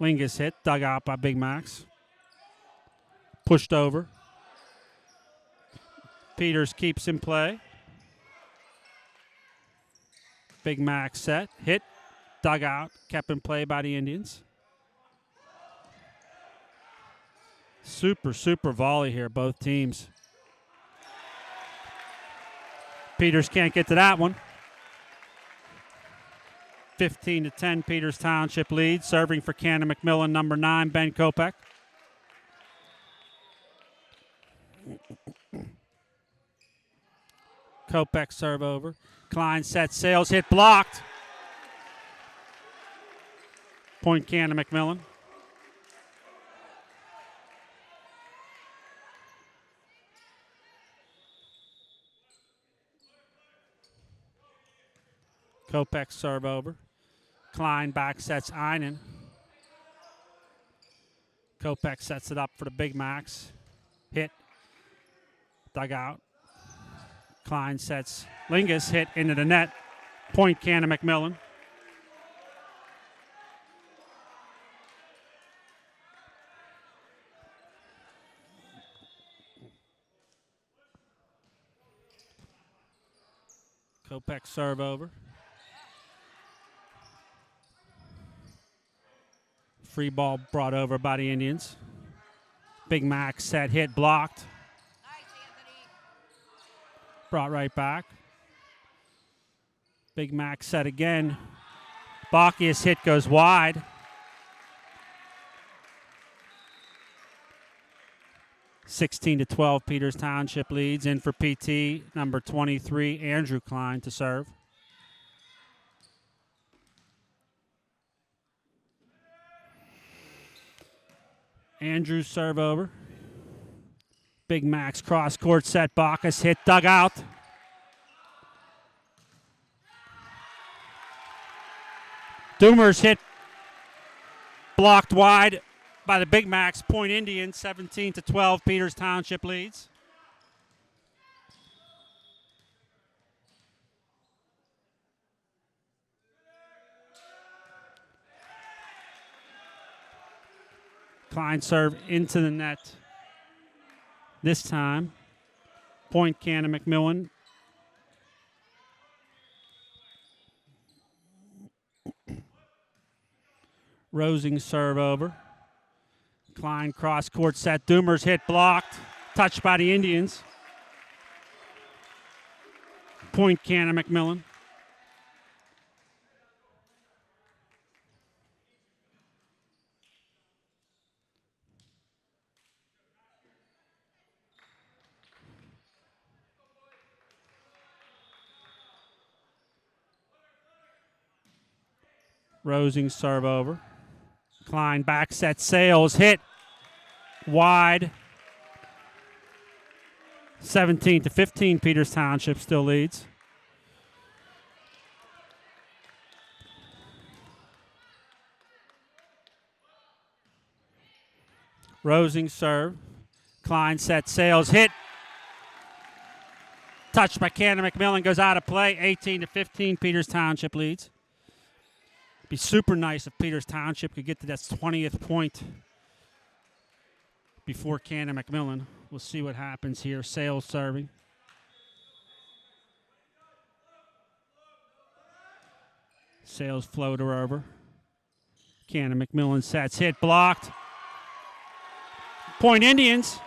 [SPEAKER 4] Lingus hit. Dug out by Big Macs. Pushed over. Peters keeps in play. Big Mac set. Hit. Dug out. Kept in play by the Indians. Super, super volley here, both teams. Peters can't get to that one. 15-10, Peters Township leads. Serving for Canon-McMillan, number 9, Ben Kopech. Kopech serve over. Klein sets, sails, hit, blocked. Point Canon-McMillan. Kopech serve over. Klein back sets Einen. Kopech sets it up for the Big Macs. Hit. Dug out. Klein sets Lingus, hit into the net. Point Canon-McMillan. Kopech serve over. Free ball brought over by the Indians. Big Mac set, hit, blocked. Brought right back. Big Mac set again. Bacchius hit goes wide. (16-12) Peters Township leads. In for PT, number 23, Andrew Klein to serve. Andrews serve over. Big Mac's cross-court set. Bacchus hit, dug out. Doomer's hit, blocked wide by the Big Mac's. Point Indians, 17-12. Peters Township leads. Klein serve into the net. This time, point Canon-McMillan. Rosing serve over. Klein cross-court set. Doomer's hit blocked. Touched by the Indians. Point Canon-McMillan. Rosing serve over. Klein back set, Sales hit wide. 17-15. Peters Township still leads. Rosing serve. Klein set, Sales hit. Touched by Canon-McMillan, goes out of play. 18-15. Peters Township leads. Be super nice if Peters Township could get to that 20th point before Canon-McMillan. We'll see what happens here. Sales serving. Sales floater over. Canon-McMillan sets, hit, blocked. Point Indians.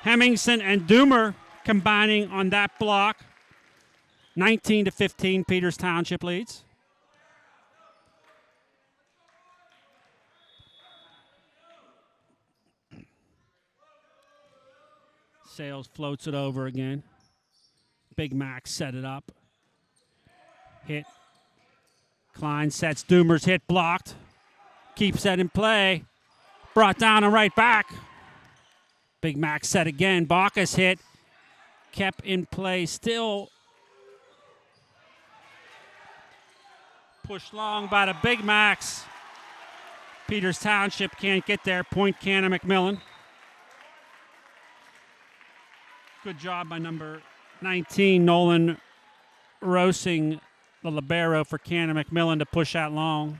[SPEAKER 4] Hemmingson and Doomer combining on that block. 19-15. Peters Township leads. Sales floats it over again. Big Mac set it up. Hit. Klein sets. Doomer's hit blocked. Keeps that in play. Brought down and right back. Big Mac set again. Bacchus hit. Kept in play still. Pushed long by the Big Macs. Peters Township can't get there. Point Canon-McMillan. Good job by number 19, Nolan Rosing, the libero for Canon-McMillan to push out long.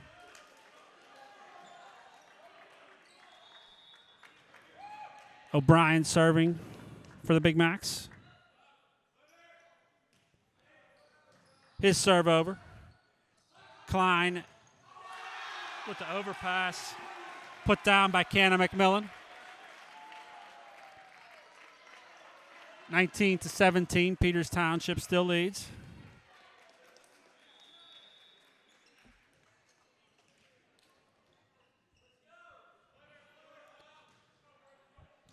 [SPEAKER 4] O'Brien serving for the Big Macs. His serve over. Klein with the overpass, put down by Canon-McMillan. 19-17, Peters Township still leads.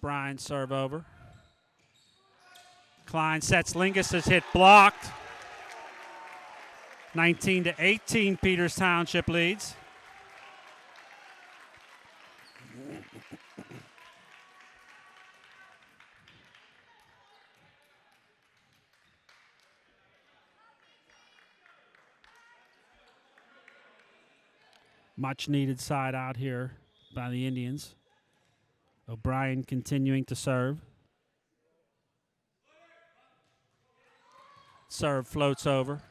[SPEAKER 4] Bryan serve over. Klein sets, Lingus is hit, blocked. 19-18, Peters Township leads. Much needed side out here by the Indians. O'Brien continuing to serve. Serve floats over.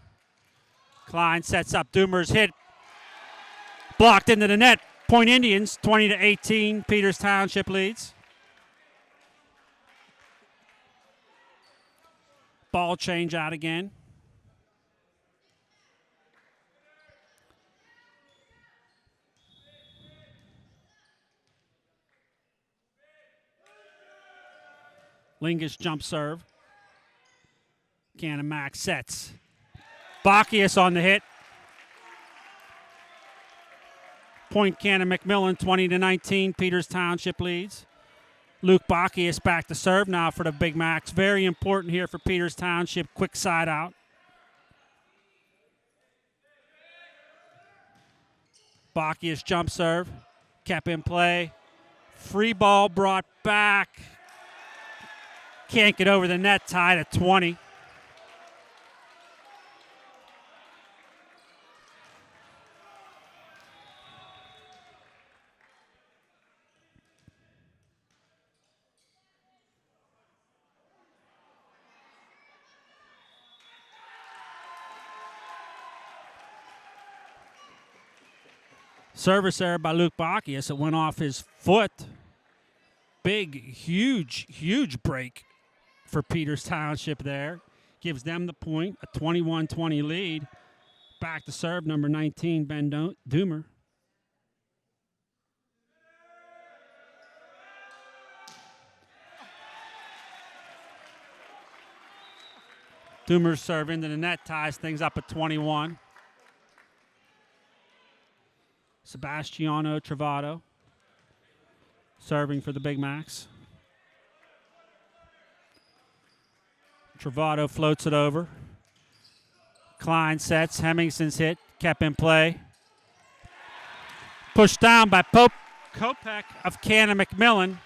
[SPEAKER 4] Klein sets up. Doomer's hit. Blocked into the net. Point Indians, 20-18. Peters Township leads. Ball change out again. Lingus jump serve. Canon-Mac sets. Bacchus on the hit. Point Canon-McMillan, 20-19. Peters Township leads. Luke Bacchus back to serve now for the Big Macs. Very important here for Peters Township. Quick side out. Bacchus jump serve. Kept in play. Free ball brought back. Can't get over the net, tied at 20. Service error by Luke Bacchius. It went off his foot. Big, huge break for Peters Township there. Gives them the point, a 21-20 lead. Back to serve, number 19, Ben Doomer. Doomer's serve into the net, ties things up at 21. Sebastiano Travato serving for the Big Macs. Travato floats it over. Klein sets. Hemmingson's hit. Kept in play. Pushed down by Kopech of Canon-McMillan.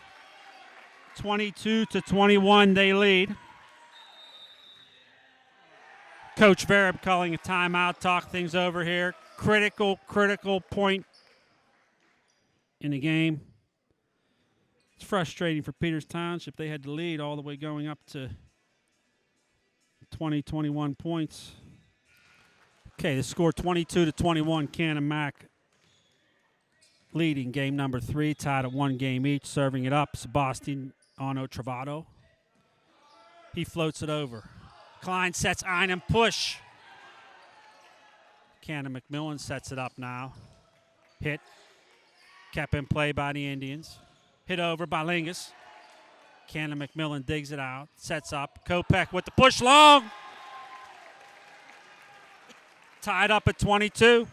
[SPEAKER 4] 22-21 they lead. Coach Vereb calling a timeout, talk things over here. Critical point in the game. It's frustrating for Peters Township. They had the lead all the way going up to 21 points. Okay, the score 22-21. Canon-Mac leading game number 3, tied at 1 game each. Serving it up, Sebastiano Travato. He floats it over. Klein sets Einem push. Canon-McMillan sets it up now. Hit. Kept in play by the Indians. Hit over by Lingus. Canon-McMillan digs it out. Sets up. Kopech with the push long. Tied up at 22.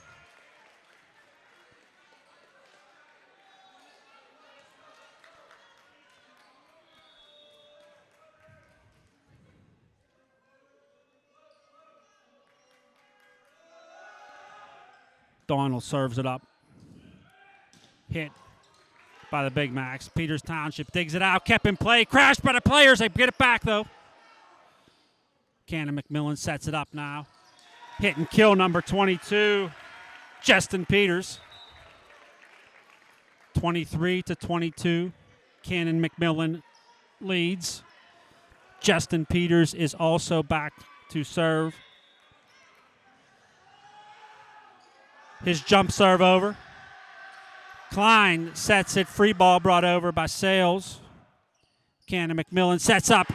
[SPEAKER 4] Donald serves it up. Hit by the Big Macs. Peters Township digs it out. Kept in play. Crashed by the players. They get it back, though. Canon-McMillan sets it up now. Hit and kill number 22, Justin Peters. 23-22. Canon-McMillan leads. Justin Peters is also back to serve. His jump serve over. Klein sets it. Free ball brought over by Sales. Canon-McMillan sets up.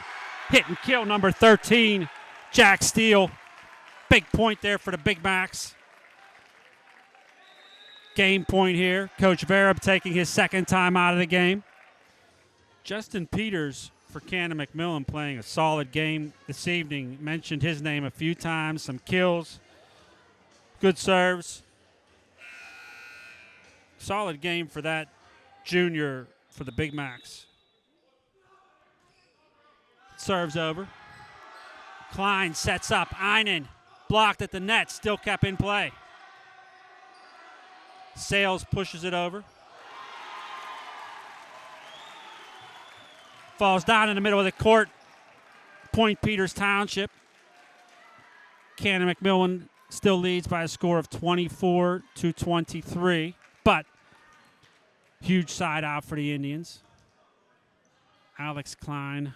[SPEAKER 4] Hit and kill number 13, Jack Steele. Big point there for the Big Macs. Game point here. Coach Vereb taking his second time out of the game. Justin Peters for Canon-McMillan playing a solid game this evening. Mentioned his name a few times. Some kills. Good serves. Solid game for that junior for the Big Macs. Serves over. Klein sets up. Einen blocked at the net. Still kept in play. Sales pushes it over. Falls down in the middle of the court. Point Peters Township. Canon-McMillan still leads by a score of 24-23. But huge side out for the Indians. Alex Klein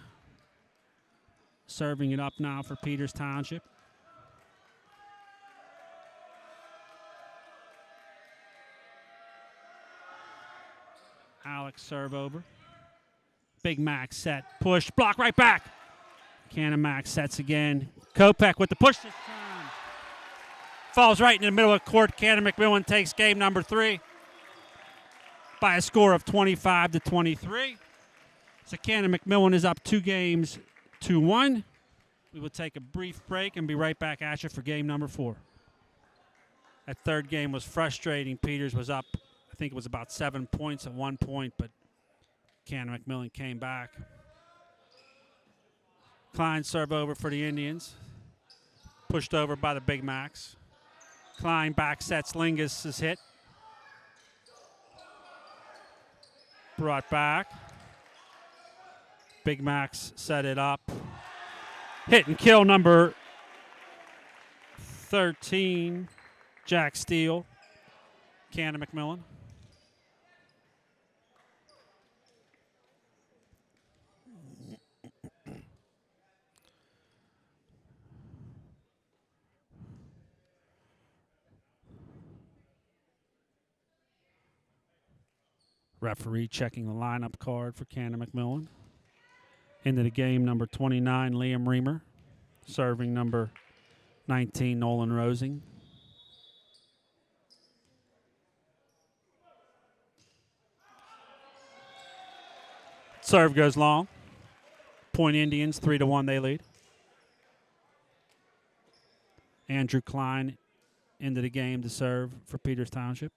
[SPEAKER 4] serving it up now for Peters Township. Alex serve over. Big Mac set. Push. Block right back. Canon-Mac sets again. Kopech with the push this time. Falls right in the middle of the court. Canon-McMillan takes game number 3 by a score of 25-23. So Canon-McMillan is up 2 games to 1. We will take a brief break and be right back at you for game number 4. That third game was frustrating. Peters was up, I think it was about 7 points at one point, but Canon-McMillan came back. Klein serve over for the Indians. Pushed over by the Big Macs. Klein back sets Lingus' hit. Brought back. Big Macs set it up. Hit and kill number 13, Jack Steele, Canon-McMillan. Referee checking the lineup card for Canon-McMillan. Into the game, number 29, Liam Reamer. Serving number 19, Nolan Rosing. Serve goes long. Point Indians, 3-1 they lead. Andrew Klein into the game to serve for Peters Township.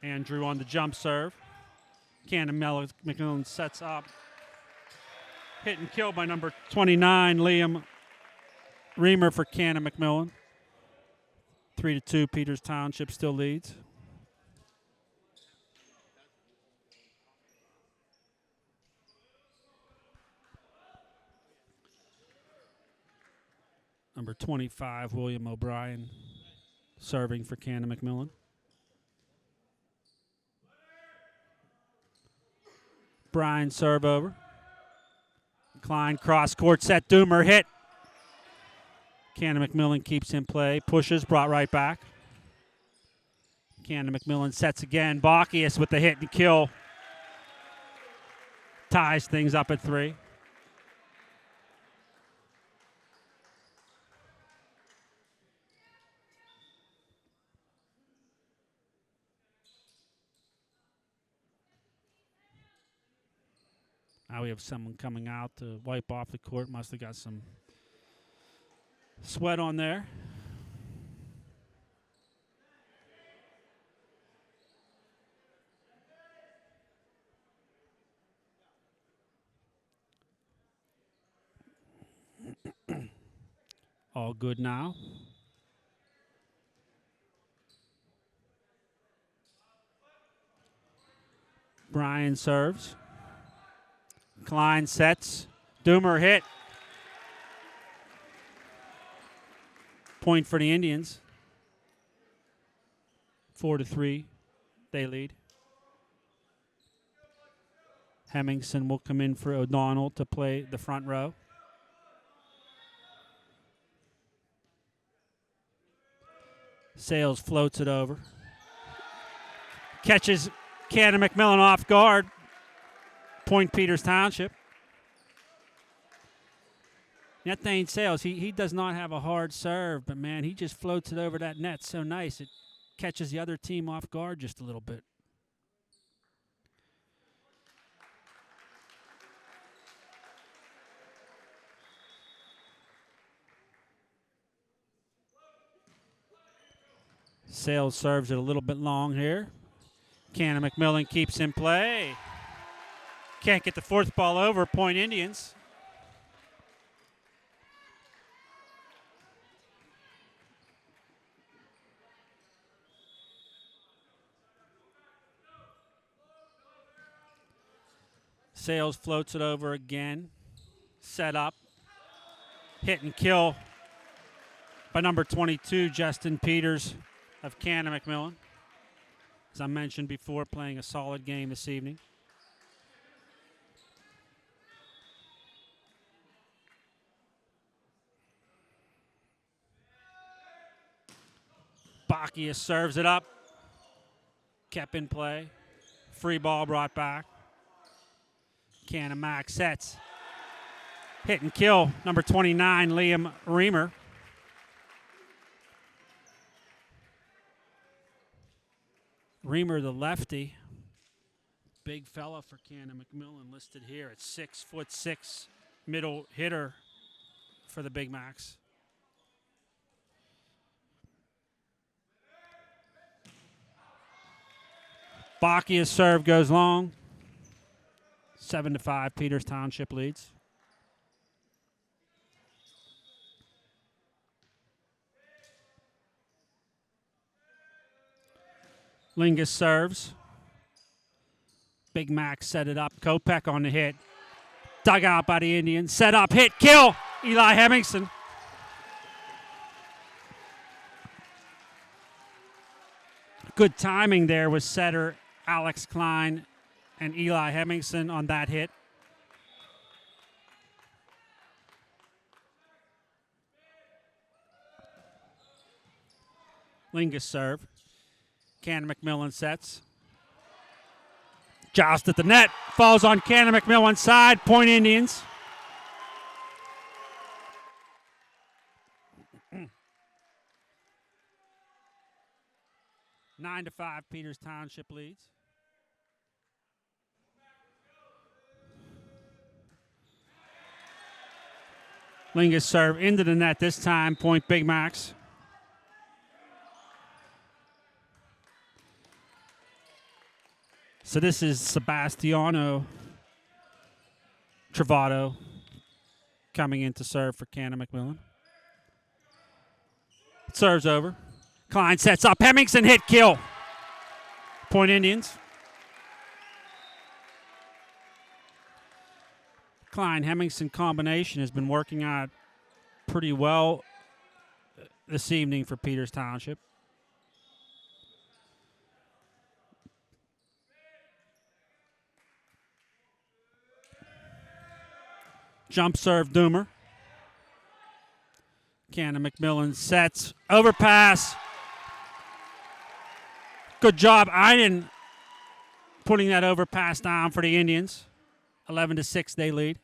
[SPEAKER 4] Andrew on the jump serve. Canon-McMillan sets up. Hit and kill by number 29, Liam Reamer for Canon-McMillan. 3-2, Peters Township still leads. Number 25, William O'Brien, serving for Canon-McMillan. Bryan serve over. Klein cross court set. Doomer hit. Canon-McMillan keeps in play. Pushes, brought right back. Canon-McMillan sets again. Bacchius with the hit and kill. Ties things up at 3. Now we have someone coming out to wipe off the court. Must have got some sweat on there. All good now. Bryan serves. Klein sets. Doomer hit. Point for the Indians. 4-3, they lead. Hemmingson will come in for O'Donnell to play the front row. Sales floats it over. Catches Canon-McMillan off guard. Point Peters Township. Thane Sales, he does not have a hard serve, but man, he just floats it over that net so nice. It catches the other team off guard just a little bit. Sales serves it a little bit long here. Canon-McMillan keeps in play. Can't get the fourth ball over. Point Indians. Sales floats it over again. Set up. Hit and kill by number 22, Justin Peters of Canon-McMillan. As I mentioned before, playing a solid game this evening. Bacchius serves it up. Kept in play. Free ball brought back. Canon-Mac sets. Hit and kill, number 29, Liam Reamer. Reamer, the lefty. Big fella for Canon-McMillan, listed here at 6'6", middle hitter for the Big Macs. Bacchius serve goes long. 7-5, Peters Township leads. Lingus serves. Big Mac set it up. Kopech on the hit. Dug out by the Indians. Set up, hit, kill. Eli Hemmingson. Good timing there with setter Alex Klein and Eli Hemmingson on that hit. Lingus serve. Canon-McMillan sets. Joust at the net. Falls on Canon-McMillan's side. Point Indians. Nine to 5, Peters Township leads. Lingus serve into the net this time. Point Big Macs. So this is Sebastiano Travato coming in to serve for Canon-McMillan. Serves over. Klein sets up. Hemmingson hit, kill. Point Indians. Klein-Hemmingson combination has been working out pretty well this evening for Peters Township. Jump serve, Doomer. Canon-McMillan sets. Overpass. Good job, Einen, putting that overpass down for the Indians. 11-6, they lead.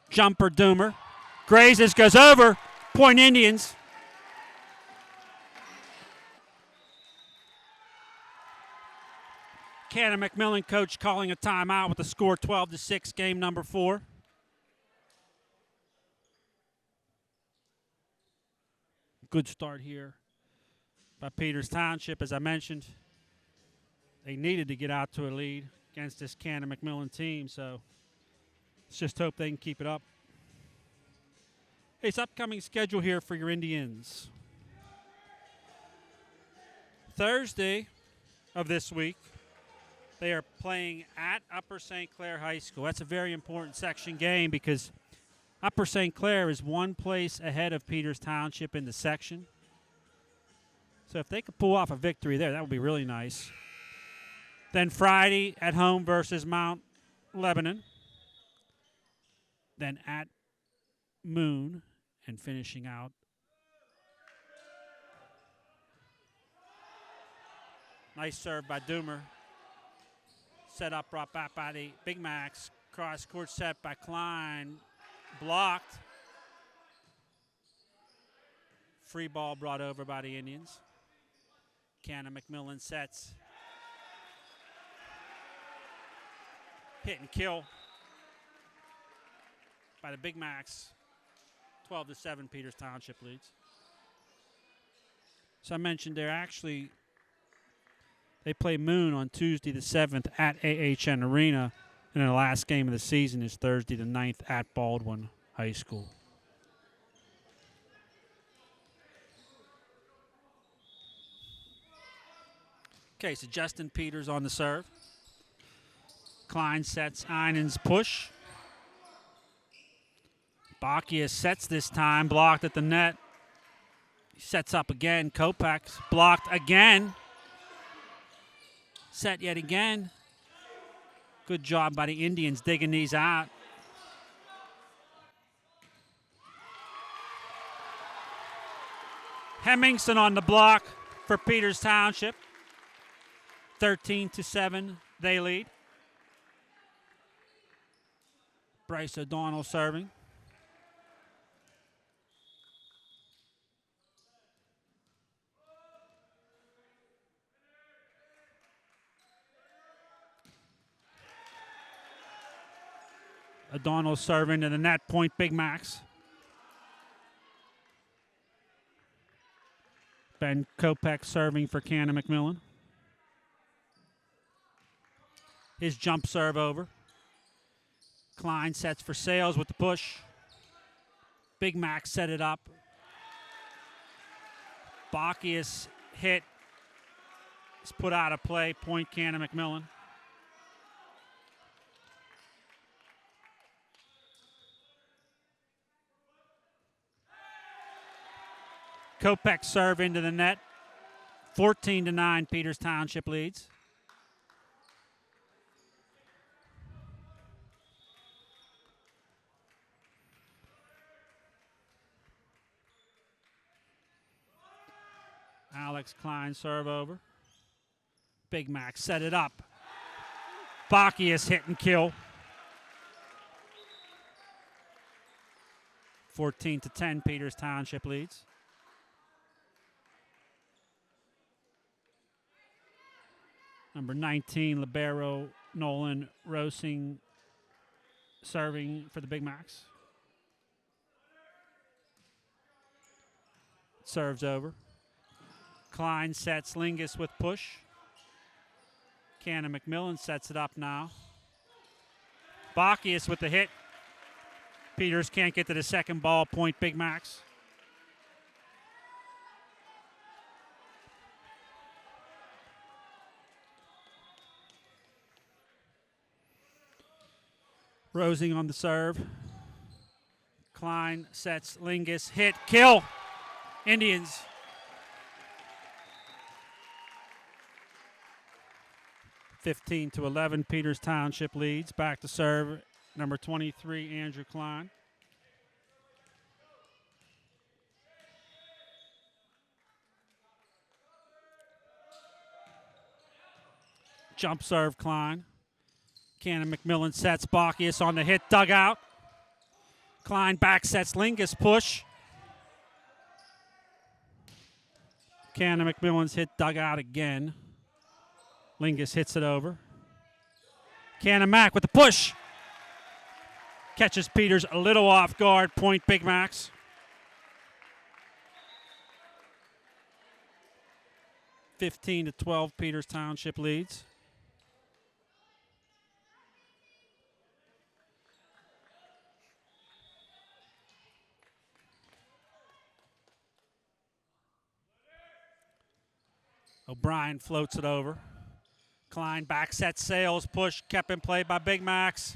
[SPEAKER 4] Jumper, Doomer. Grazes, goes over. Point Indians. Canon-McMillan coach calling a timeout with the score 12-6, game number 4. Good start here by Peters Township. As I mentioned, they needed to get out to a lead against this Canon-McMillan team, so let's just hope they can keep it up. Hey, it's upcoming schedule here for your Indians. Thursday of this week, they are playing at Upper St. Clair High School. That's a very important section game because Upper St. Clair is one place ahead of Peters Township in the section. So if they could pull off a victory there, that would be really nice. Then Friday at home versus Mount Lebanon. Then at Moon and finishing out nice serve by Doomer. Set up, brought back by the Big Macs. Cross court set by Klein. Blocked. Free ball brought over by the Indians. Canon-McMillan sets. Hit and kill by the Big Macs. 12-7, Peters Township leads. So I mentioned they play Moon on Tuesday the 7th at AHN Arena, and then the last game of the season is Thursday the 9th at Baldwin High School. Okay, so Justin Peters on the serve. Klein sets Einen's push. Bacchia sets this time, blocked at the net. He sets up again. Kopech blocked again. Set yet again. Good job by the Indians digging these out. Hemmingson on the block for Peters Township. 13-7, they lead. Bryce O'Donnell serving. O'Donnell serving to the net, point Big Macs. Ben Kopech serving for Canon-McMillan. His jump serve over. Klein sets for Sales with the push. Big Mac set it up. Bacchius hit. It's put out of play. Point Canon-McMillan. Kopech serve into the net. 14-9, Peters Township leads. Alex Klein serve over. Big Mac set it up. Bacchius hit and kill. 14-10, Peters Township leads. Number 19, libero Nolan Rosing serving for the Big Macs. Serves over. Klein sets Lingus with push. Canon-McMillan sets it up now. Bacchius with the hit. Peters can't get to the second ball. Point Big Macs. Rosing on the serve. Klein sets Lingus. Hit. Kill. Indians. (15-11), Peters Township leads. Back to serve, number 23, Andrew Klein. Jump serve, Klein. Canon-McMillan sets Bacchius on the hit, dugout. Klein back sets Lingus, push. Canon-McMillan's hit, dugout again. Lingus hits it over. Canon-Mac with the push. Catches Peters a little off guard. Point Big Macs. (15-12), Peters Township leads. O'Brien floats it over. Klein back sets Sales, push, kept in play by Big Macs.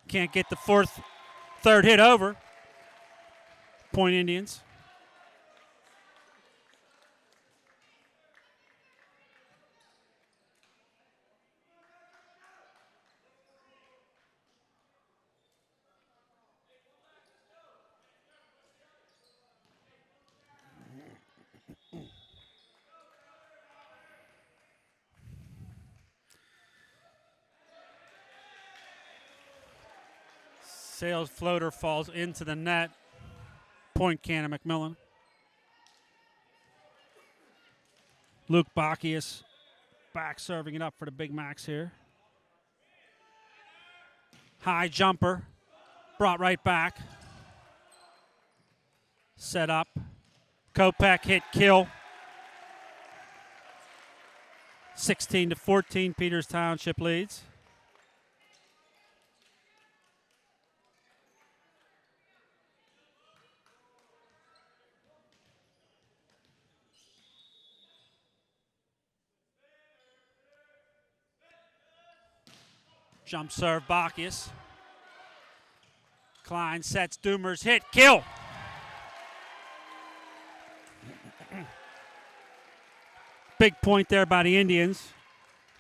[SPEAKER 4] Can't get the third hit over. Point Indians. Sales floater falls into the net. Point Canon-McMillan. Luke Bacchius back serving it up for the Big Macs here. High jumper. Brought right back. Set up. Kopech hit, kill. 16-14, Peters Township leads. Jump serve, Bacchius. Klein sets Doomer's hit, kill. Big point there by the Indians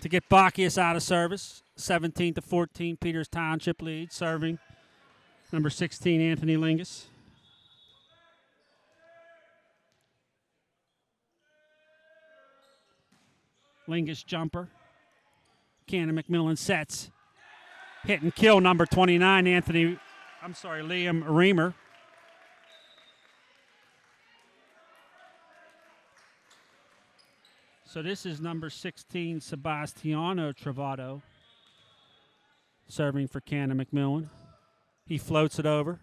[SPEAKER 4] to get Bacchius out of service. 17-14, Peters Township lead, serving number 16, Anthony Lingus. Lingus jumper. Canon-McMillan sets. Hit and kill, number 29, Liam Reamer. So this is number 16, Sebastiano Travato, serving for Canon-McMillan. He floats it over.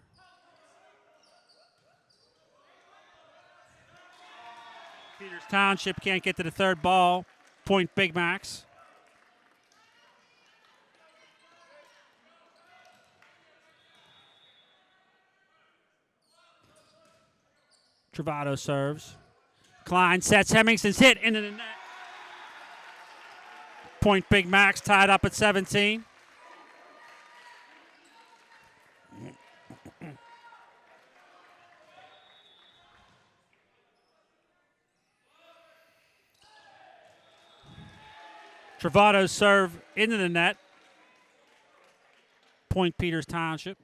[SPEAKER 4] Peters Township can't get to the third ball. Point Big Macs. Travato serves. Klein sets. Hemmingson's hit into the net. Point Big Macs tied up at 17. Travato's serve into the net. Point Peters Township.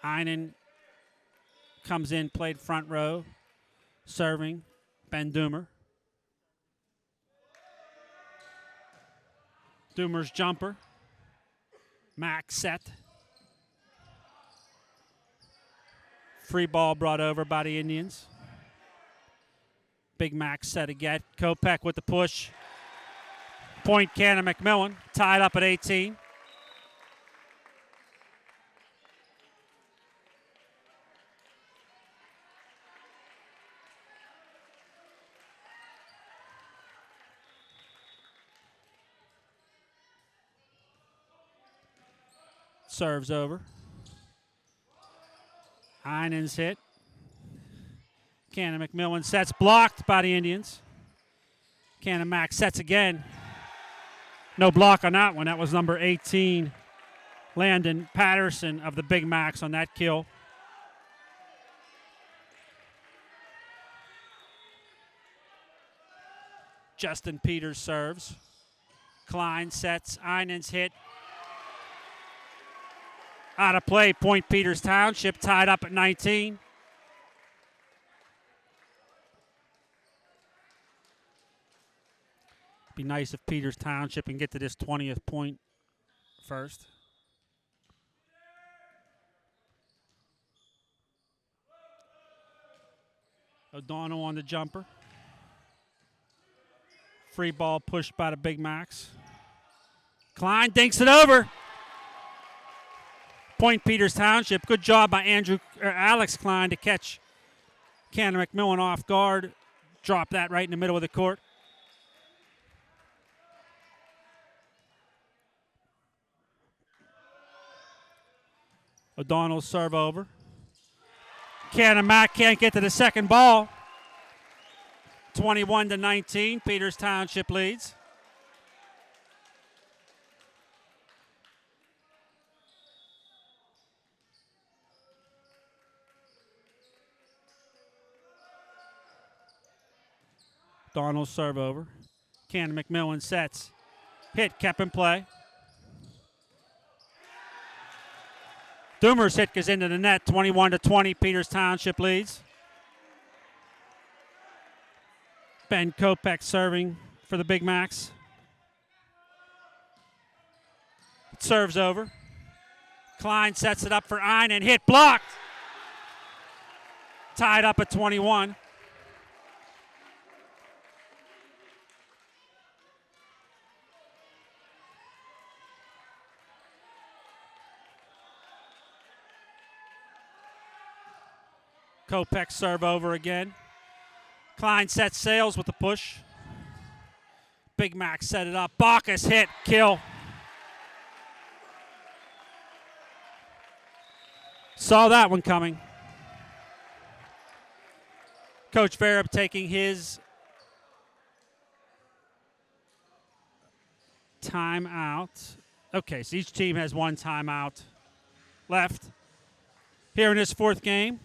[SPEAKER 4] Einen comes in, played front row. Serving, Ben Doomer. Doomer's jumper. Max set. Free ball brought over by the Indians. Big Max set again. Kopech with the push. Point Canon-McMillan, tied up at 18. Serves over. Einen's hit. Canon-McMillan sets, blocked by the Indians. Canon-Mac sets again. No block on that one. That was number 18, Landon Patterson of the Big Macs on that kill. Justin Peters serves. Klein sets. Einen's hit. Out of play, Point Peters Township tied up at 19. Be nice if Peters Township can get to this 20th point first. O'Donnell on the jumper. Free ball pushed by the Big Macs. Klein dinks it over. Point Peters Township. Good job by Alex Klein to catch Canon-McMillan off guard. Drop that right in the middle of the court. O'Donnell serve over. Canon-Mac can't get to the second ball. 21-19. Peters Township leads. Donald serve over. Canon-McMillan sets. Hit, kept in play. Doomer's hit goes into the net. 21-20. Peters Township leads. Ben Kopech serving for the Big Macs. Serves over. Klein sets it up for Einen. Hit, blocked. Tied up at 21. Kopech serve over again. Klein sets sails with the push. Big Mac set it up. Bacchus hit, kill. Saw that one coming. Coach Vereb taking his timeout. Okay, so each team has one timeout left. Here in this fourth game,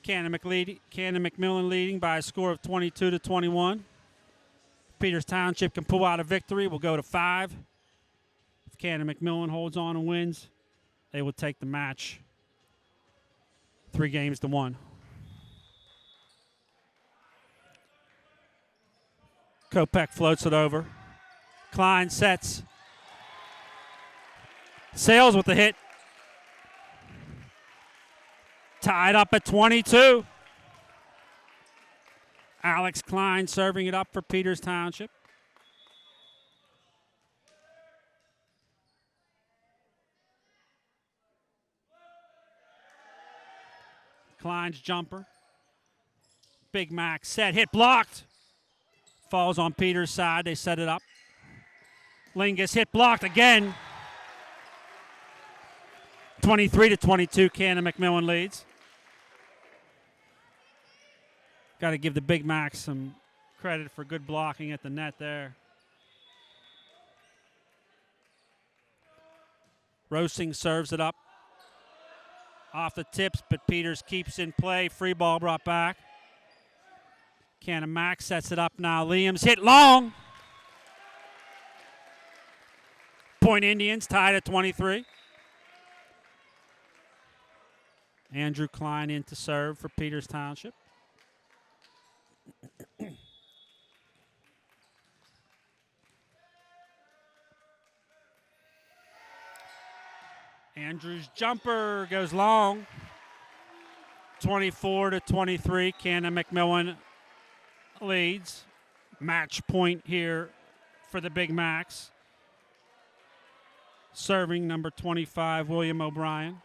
[SPEAKER 4] Canon-McMillan leading by a score of 22-21. Peters Township can pull out a victory. We'll go to 5. If Canon-McMillan holds on and wins, they will take the match 3-1. Kopech floats it over. Klein sets. Sails with the hit. Tied up at 22. Alex Klein serving it up for Peters Township. Klein's jumper. Big Mac set, hit, blocked. Falls on Peters' side, they set it up. Lingus hit, blocked again. 23-22, Canon-McMillan leads. Got to give the Big Macs some credit for good blocking at the net there. Rosing serves it up. Off the tips, but Peters keeps in play. Free ball brought back. Canon-Mac sets it up now. Liam's hit long. Point Indians tied at 23. Andrew Klein in to serve for Peters Township. Andrew's jumper goes long. 24-23. Canon-McMillan leads. Match point here for the Big Macs. Serving number 25, William O'Brien.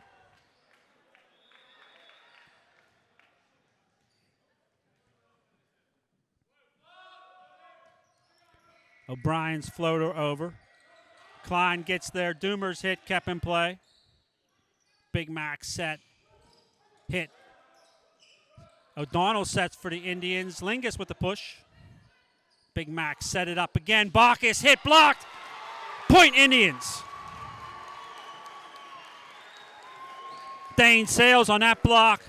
[SPEAKER 4] O'Brien's floater over. Klein gets there. Doomer's hit, kept in play. Big Mac set. Hit. O'Donnell sets for the Indians. Lingus with the push. Big Mac set it up again. Bacchus hit, blocked. Point Indians. Dane Sales on that block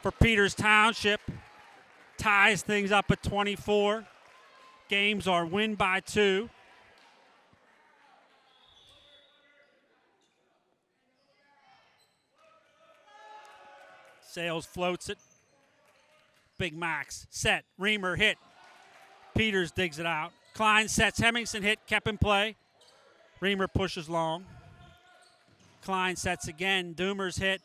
[SPEAKER 4] for Peters Township. Ties things up at 24. Games are win by 2. Sales floats it. Big Max set. Reamer hit. Peters digs it out. Klein sets. Hemmingson hit. Kept in play. Reamer pushes long. Klein sets again. Doomer's hit.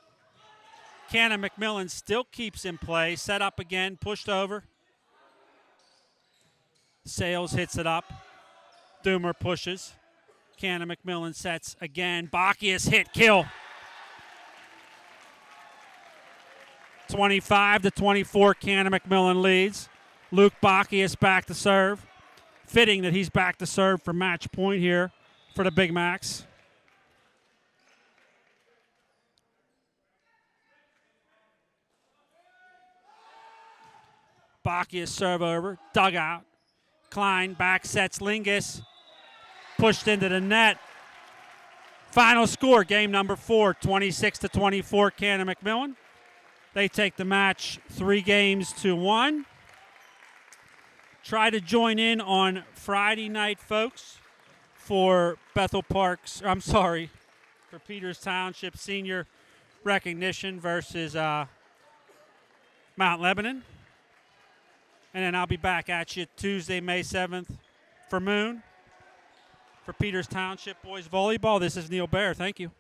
[SPEAKER 4] Canon-McMillan still keeps in play. Set up again. Pushed over. Sales hits it up. Doomer pushes. Canon-McMillan sets again. Bacchus hit. Kill. 25-24, Canon-McMillan leads. Luke Bacchus back to serve. Fitting that he's back to serve for match point here for the Big Macs. Bacchus serve over, dugout. Klein back sets Lingus. Pushed into the net. Final score, game number 4, 26-24, Canon-McMillan. They take the match 3-1. Try to join in on Friday night, folks, for for Peters Township senior recognition versus Mount Lebanon. And then I'll be back at you Tuesday, May 7th for Moon. For Peters Township Boys Volleyball, this is Neil Baer. Thank you.